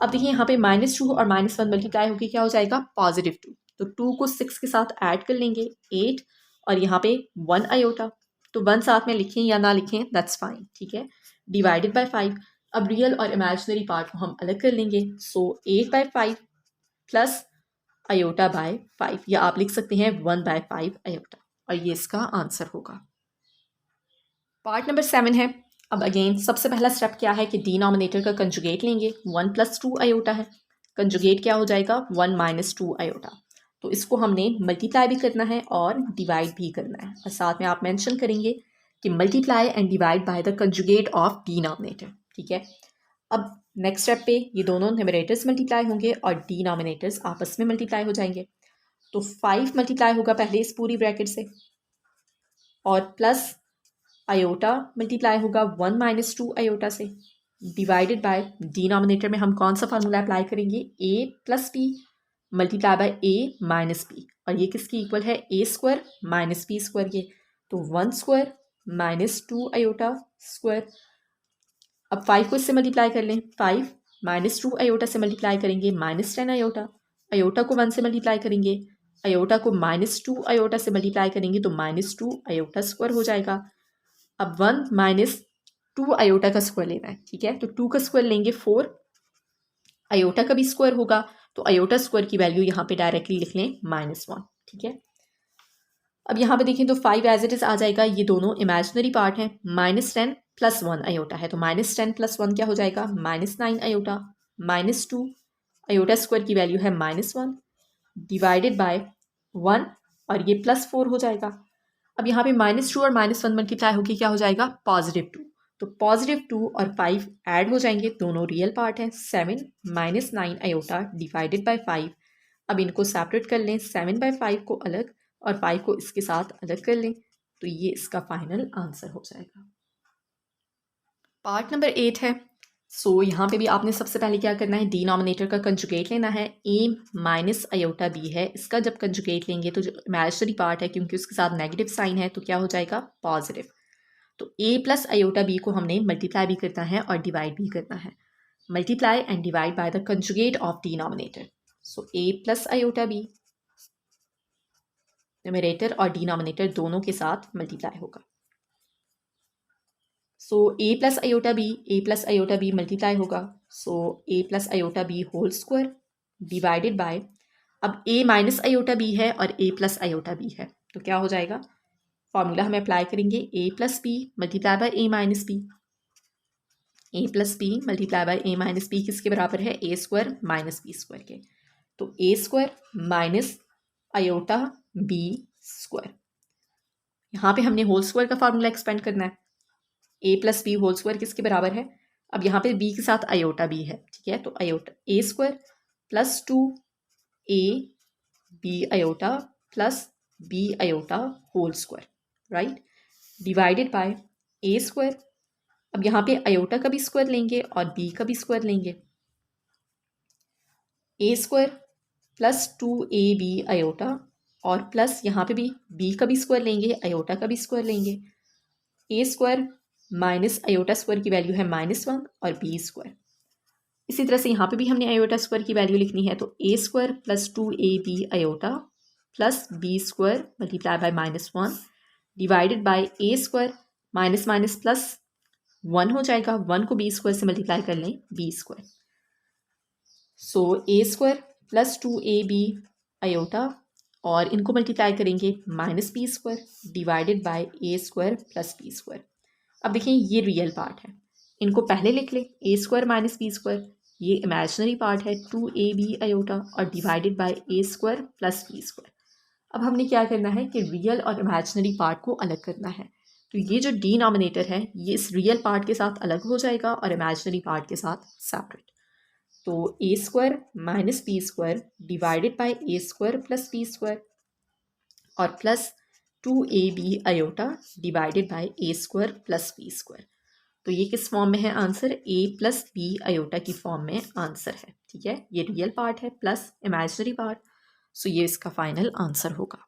अब देखिए यहाँ पे -2 और -1 मल्टीप्लाई होकर क्या हो जाएगा +2, तो 2 को 6 के साथ ऐड कर लेंगे 8, और यहाँ पे 1 आयोटा, तो 1 साथ में लिखें या ना लिखें दैट्स फाइन, ठीक है, डिवाइडेड बाय 5। अब रियल और इमेजिनरी पार्ट को हम अलग कर लेंगे, सो 8/5 प्लस आयोटा बाय 5, या आप लिख सकते हैं 1/5 आयोटा, और ये इसका आंसर होगा। पार्ट नंबर 7 है। अब अगेन सबसे पहला स्टेप क्या है कि डिनोमिनेटर का कंजुगेट लेंगे, 1 + 2 आयोटा है, कंजुगेट क्या हो जाएगा 1 - 2 आयोटा, तो इसको हमने मल्टीप्लाई भी करना है और डिवाइड भी करना है, और साथ में आप मेंशन करेंगे कि multiply and divide by the conjugate of denominator, ठीक है। अब नेक्स्ट स्टेप पे ये दोनों न्यूमरेटर्स मल्टीप्लाई होंगे और डिनोमिनेटर्स आपस में मल्टीप्लाई हो जाएंगे, तो 5 मल्टीप्लाई होगा पहले इस पूरी ब्रैकेट से, और प्लस आयोटा मल्टीप्लाई होगा 1 - 2 आयोटा से, डिवाइडेड बाय डिनोमिनेटर में हम कौन सा फार्मूला अप्लाई करेंगे a + b multiply by a - b, और ये किसकी इक्वल है a² - b² के, तो 1² - 2 आयोटा स्क्वायर। अब 5 को इससे मल्टीप्लाई कर लें, 5 - 2 आयोटा से मल्टीप्लाई करेंगे -10 आयोटा, आयोटा को 1 से मल्टीप्लाई करेंगे, आयोटा को -2 आयोटा से मल्टीप्लाई करेंगे तो -2 आयोटा स्क्वायर हो जाएगा। अब 1 - 2 आयोटा का स्क्वायर लेना है, ठीक है, तो 2 का स्क्वायर लेंगे 4, आयोटा का भी स्क्वायर होगा, तो आयोटा स्क्वायर की वैल्यू यहाँ पे डायरेक्टली लिख लें -1, ठीक है। अब यहाँ पे देखें तो 5 एज इट इज आ जाएगा, ये दोनों इमेजिनरी पार्ट हैं, -10 + 1 आयोटा है, तो -10 + 1 क्या हो जाएगा -9 आयोटा, -2 आयोटा स्क्वायर की वैल्यू है -1 डिवाइडेड बाय 1, और ये +4 हो जाएगा। अब यहाँ पे -2 और -1 मल्टीप्लाई होकर क्या हो जाएगा +2, तो +2 और 5 ऐड हो जाएंगे, दोनों रियल पार्ट हैं, 7 - 9 आयोटा डिवाइडेड बाय 5। अब इनको सेपरेट कर लें, 7/5 को अलग और 5 को इसके साथ अलग कर लें, तो ये इसका फाइनल आंसर हो जाएगा। पार्ट नंबर 8 है। सो यहाँ पे भी आपने सबसे पहले क्या करना है, डिनोमिनेटर का कंजुगेट लेना है, a - आयोटा b है, इसका जब कंजुगेट लेंगे तो जो इमेजिनरी पार्ट है क्योंकि उसके साथ नेगेटिव साइन है तो क्या हो जाएगा पॉजिटिव, तो a + आयोटा b को हमने मल्टीप्लाई भी करना है और डिवाइड भी करना है, multiply and divide by the conjugate of denominator, so a + iota b numerator और डिनोमिनेटर दोनों के साथ मल्टीप्लाई होगा, so a + iota b multiply होगा, so a + iota b whole square divided by, अब a - आयोटा b है और a + आयोटा b है, तो क्या हो जाएगा फॉर्मूला हमें अप्लाई करेंगे, a + b multiply by a - b, a + b multiply by a - b किसके बराबर है a² - b² के, तो a² - आयोटा b², यहाँ पे हमने होल स्क्वायर का फार्मूला एक्सपेंड करना है, a + b होल स्क्वायर किसके बराबर है, अब यहाँ पे b के साथ आयोटा b है, ठीक है, तो iota a² + 2 a b iota plus b iota whole square, right, divided by a², अब यहाँ पे आयोटा का भी स्क्वायर लेंगे और b का भी स्क्वायर लेंगे, a² + 2ab आयोटा, और प्लस यहाँ पे भी b का भी स्क्वायर लेंगे, आयोटा का भी स्क्वायर लेंगे, a² - आयोटा स्क्वायर की वैल्यू है -1 और b², इसी तरह से यहाँ पे भी हमने आयोटा स्क्वायर की वैल्यू लिखनी है, तो a² + 2ab iota plus b² multiply by -1 divided by a² minus plus 1 हो जाएगा, 1 को b² से मल्टीप्लाई कर लें b², सो a² + 2ab आयोटा और इनको मल्टीप्लाई करेंगे -b² divided by a² + b²। अब देखिए ये रियल पार्ट है, इनको पहले लिख लें, a² - b², ये इमेजिनरी पार्ट है 2ab आयोटा और डिवाइडेड बाय a² + b²। अब हमने क्या करना है कि रियल और इमेजिनरी पार्ट को अलग करना है, तो ये जो डिनोमिनेटर है ये इस रियल पार्ट के साथ अलग हो जाएगा और इमेजिनरी पार्ट के साथ सेपरेट, तो a² - b² divided by a² + b² और plus 2ab iota divided by a² + b², तो ये किस फॉर्म में है answer, a plus b iota की फॉर्म में आंसर है, ठीक है। ये रियल पार्ट है प्लस इमेजिनरी पार्ट, सो ये इसका फाइनल आंसर होगा।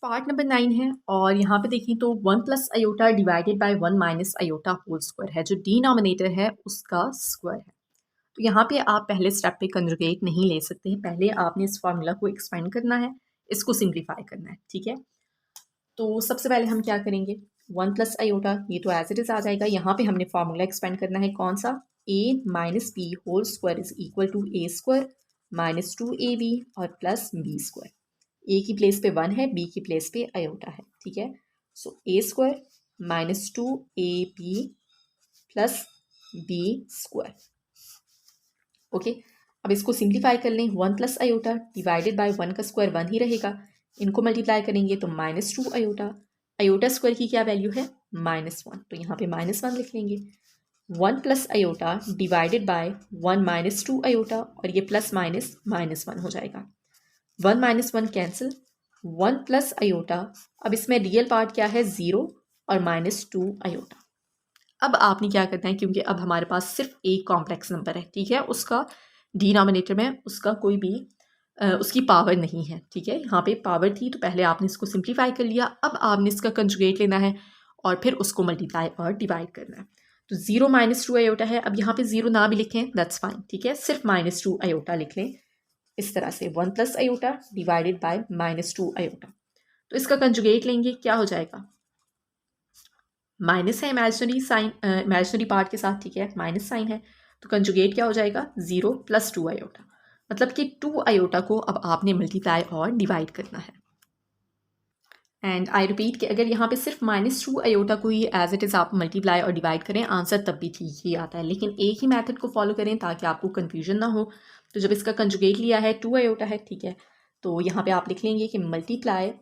पार्ट नंबर 9 है और यहाँ पे देखिए तो 1 plus iota divided by 1 minus iota whole square है, जो डिनोमिनेटर है उसका स्क्वायर है। तो यहाँ पे आप पहले स्टेप पे कंजुगेट नहीं ले सकते हैं, पहले आपने इस फार्मूला को एक्सपेंड करना है, इसको सिंप्लीफाई करना है, ठीक है। तो सबसे पहले हम क्या करेंगे, 1 प्लस आयोटा ये तो एज इट इज आ जाएगा, यहाँ पे हमने फार्मूला एक्सपेंड करना है कौन सा, a minus b whole square is equal to a square minus 2ab और प्लस बी स्क्वायर। ए की प्लेस पे 1 है, बी की प्लेस पे आयोटा है, ठीक है। So A square minus 2ab plus B square, okay. अब इसको सिंप्लीफाई कर लें, 1 प्लस आयोटा डिवाइडेड बाय 1 का स्क्वायर 1 ही रहेगा, इनको मल्टीप्लाई करेंगे तो माइनस 2 आयोटा, आयोटा स्क्वायर की क्या वैल्यू है -1, तो यहाँ पे -1 लिख लेंगे। 1 plus iota divided by 1 minus 2 iota और ये प्लस माइनस -1 हो जाएगा, 1 माइनस 1 कैंसिल, 1 प्लस आयोटा, अब इसमें रियल पार्ट क्या है 0 और -2 आयोटा। अब आपने क्या करना है, क्योंकि अब हमारे पास सिर्फ एक कॉम्प्लेक्स नंबर है, ठीक है, उसका डिनोमिनेटर में उसका कोई भी उसकी पावर नहीं है, ठीक है। यहाँ पे पावर थी तो पहले आपने इसको सिंप्लीफाई कर लिया, अब आपने इसका कंजुगेट लेना है और फिर उसको मल्टीप्लाई और डिवाइड करना है। तो 0 माइनस 2 आयोटा है, अब यहाँ पे 0 ना भी लिखें दैट्स फाइन, ठीक है, सिर्फ -2 आयोटा लिख लें इस तरह से, 1 plus iota divided bye -2 iota. तो इसका कंजुगेट लेंगे, क्या हो जाएगा, माइनस है इमेजिनरी साइन, इमेजिनरी पार्ट के साथ, ठीक है, माइनस साइन है, तो कंजुगेट क्या हो जाएगा 0 प्लस 2 आयोटा, मतलब कि 2 आयोटा को अब आपने मल्टीप्लाई और डिवाइड करना है। एंड आई रिपीट कि अगर यहाँ पे सिर्फ -2 आयोटा को ही एज इट इज़ आप मल्टीप्लाई और डिवाइड करें, आंसर तब भी ठीक ही आता है, लेकिन एक ही मेथड को फॉलो करें ताकि आपको कन्फ्यूजन ना हो। तो जब इसका कंजुगेट लिया है 2 आयोटा है, ठीक है, तो यहाँ पे आप लिख लेंगे कि multiply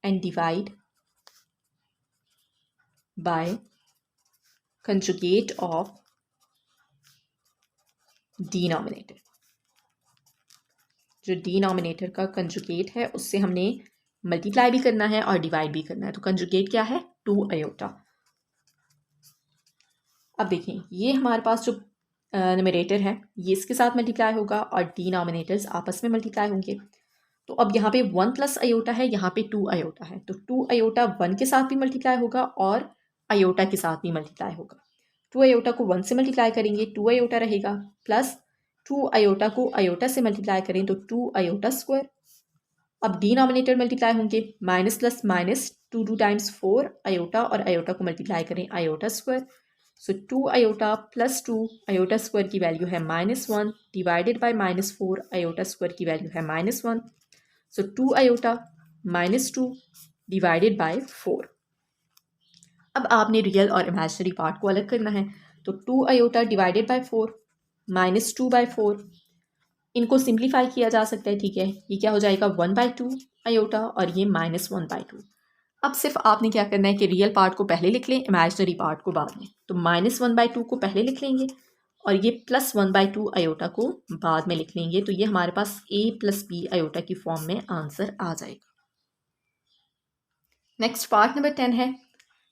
and divide bye conjugate of denominator, जो डिनोमिनेटर का कंजुगेट है उससे हमने मल्टीप्लाई भी करना है और डिवाइड भी करना है, तो कंजुगेट क्या है 2 आयोटा। अब देखें ये हमारे पास जो न्यूमरेटर है ये इसके साथ मल्टीप्लाई होगा और डिनोमिनेटर्स आपस में मल्टीप्लाई होंगे। तो अब यहाँ पे 1 प्लस आयोटा है, यहाँ पे 2 आयोटा है, तो 2 आयोटा 1 के साथ भी मल्टीप्लाई होगा और आयोटा के साथ भी मल्टीप्लाई होगा। 2 आयोटा को 1 से मल्टीप्लाई करेंगे 2 आयोटा रहेगा, प्लस 2 आयोटा को आयोटा से मल्टीप्लाई करें तो 2 आयोटा स्क्वायर। अब डिनोमिनेटर मल्टीप्लाई होंगे, minus plus minus 2 times 4 iota और आयोटा को मल्टीप्लाई करें आयोटा स्क्वायर, सो 2 आयोटा प्लस 2 आयोटा स्क्वायर की वैल्यू है -1 डिवाइडेड बाय -4 आयोटा स्क्वायर की वैल्यू है -1, सो 2 आयोटा -2 डिवाइडेड बाय 4। अब आपने रियल और इमेजिनरी पार्ट को अलग करना है, तो 2 आयोटा डिवाइडेड बाय 4 -2/4, इनको सिंप्लीफाई किया जा सकता है, ठीक है, ये क्या हो जाएगा 1/2 आयोटा और ये -1/2। अब सिर्फ आपने क्या करना है कि रियल पार्ट को पहले लिख लें, इमेजिनरी पार्ट को बाद में, तो -1/2 को पहले लिख लेंगे और ये +1/2 आयोटा को बाद में लिख लेंगे, तो ये हमारे पास a प्लस बी आयोटा की फॉर्म में आंसर आ जाएगा। नेक्स्ट पार्ट नंबर 10 है।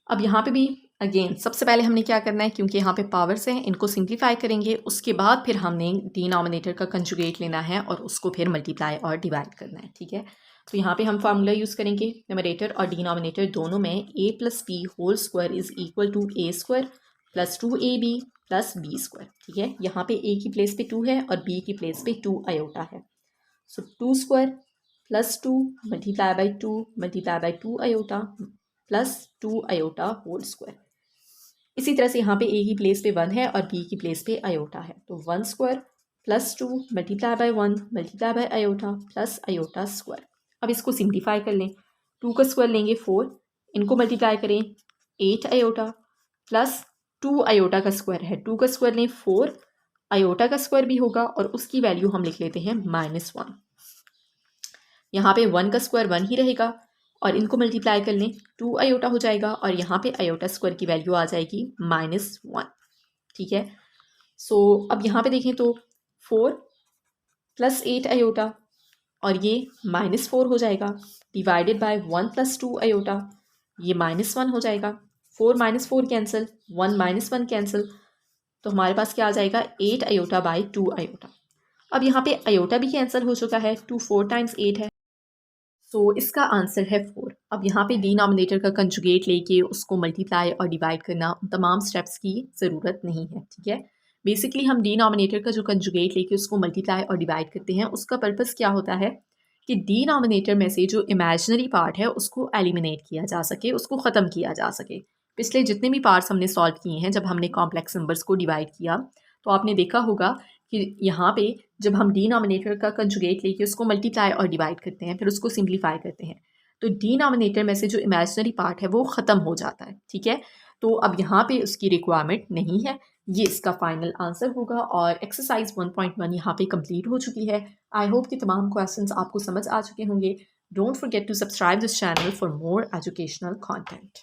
अब यहाँ पे भी अगेन सबसे पहले हमने क्या करना है, क्योंकि यहाँ पे पावर्स हैं इनको सिंप्लीफाई करेंगे, उसके बाद फिर हमने डिनोमिनेटर का कंजुगेट लेना है और उसको फिर मल्टीप्लाई और डिवाइड करना है, ठीक है। तो यहाँ पे हम फार्मूला यूज़ करेंगे, न्यूमरेटर और डिनोमिनेटर दोनों में a plus b whole square is equal to a square plus 2ab plus B square, ठीक है। यहाँ पे a की प्लेस पे 2 है और b की प्लेस पे 2 आयोटा है, so 2 square plus 2 multiply by 2 multiply by 2 iota plus 2 iota whole square. इसी तरह से यहाँ पे a की प्लेस पे 1 है और b की प्लेस पे आयोटा है, तो 1 square plus 2 multiply by 1 multiply by iota plus iota square. अब इसको सिंप्लीफाई कर लें, 2 का स्क्वायर लेंगे 4, इनको मल्टीप्लाई करें 8 आयोटा प्लस 2 आयोटा का स्क्वायर है, 2 का स्क्वायर लें 4, आयोटा का स्क्वायर भी होगा और उसकी वैल्यू हम लिख लेते हैं -1। यहाँ पे 1 का स्क्वायर 1 ही रहेगा और इनको मल्टीप्लाई कर लें 2 आयोटा हो जाएगा और यहाँ पे आयोटा स्क्वायर की वैल्यू आ जाएगी -1, ठीक है। सो अब यहाँ पे देखें तो 4 प्लस 8 आयोटा और ये -4 हो जाएगा डिवाइडेड बाय 1 प्लस 2 आयोटा, ये -1 हो जाएगा, 4 माइनस 4 कैंसिल, 1 माइनस 1 कैंसिल, तो हमारे पास क्या आ जाएगा 8 आयोटा बाई 2 आयोटा। अब यहाँ पे आयोटा भी कैंसिल हो चुका है, 2 4 टाइम्स 8 है, तो इसका आंसर है 4। अब यहाँ पे डिनोमिनेटर का कंजुगेट लेके उसको मल्टीप्लाई और डिवाइड करना, तमाम स्टेप्स की ज़रूरत नहीं है, ठीक है। बेसिकली हम डिनोमिनेटर का जो कंजुगेट लेके उसको मल्टीप्लाई और डिवाइड करते हैं, उसका पर्पस क्या होता है कि डिनोमिनेटर में से जो इमेजिनरी पार्ट है उसको एलिमिनेट किया जा सके, उसको ख़त्म किया जा सके। पिछले जितने भी पार्ट्स हमने सॉल्व किए हैं, जब हमने कॉम्प्लेक्स नंबर्स को डिवाइड किया, तो आपने देखा होगा कि यहाँ पे जब हम डिनोमिनेटर का कंजुगेट लेके उसको मल्टीप्लाई और डिवाइड करते हैं, फिर उसको सिंप्लीफाई करते हैं, तो डिनोमिनेटर में से जो इमेजिनरी पार्ट है वो ख़त्म हो जाता है, ठीक है। तो अब यहाँ पे उसकी रिक्वायरमेंट नहीं है, ये इसका फाइनल आंसर होगा। और एक्सरसाइज 1.1 यहाँ पे कंप्लीट हो चुकी है। आई होप कि तमाम क्वेश्चंस आपको समझ आ चुके होंगे। Don't forget to subscribe this channel for more educational content.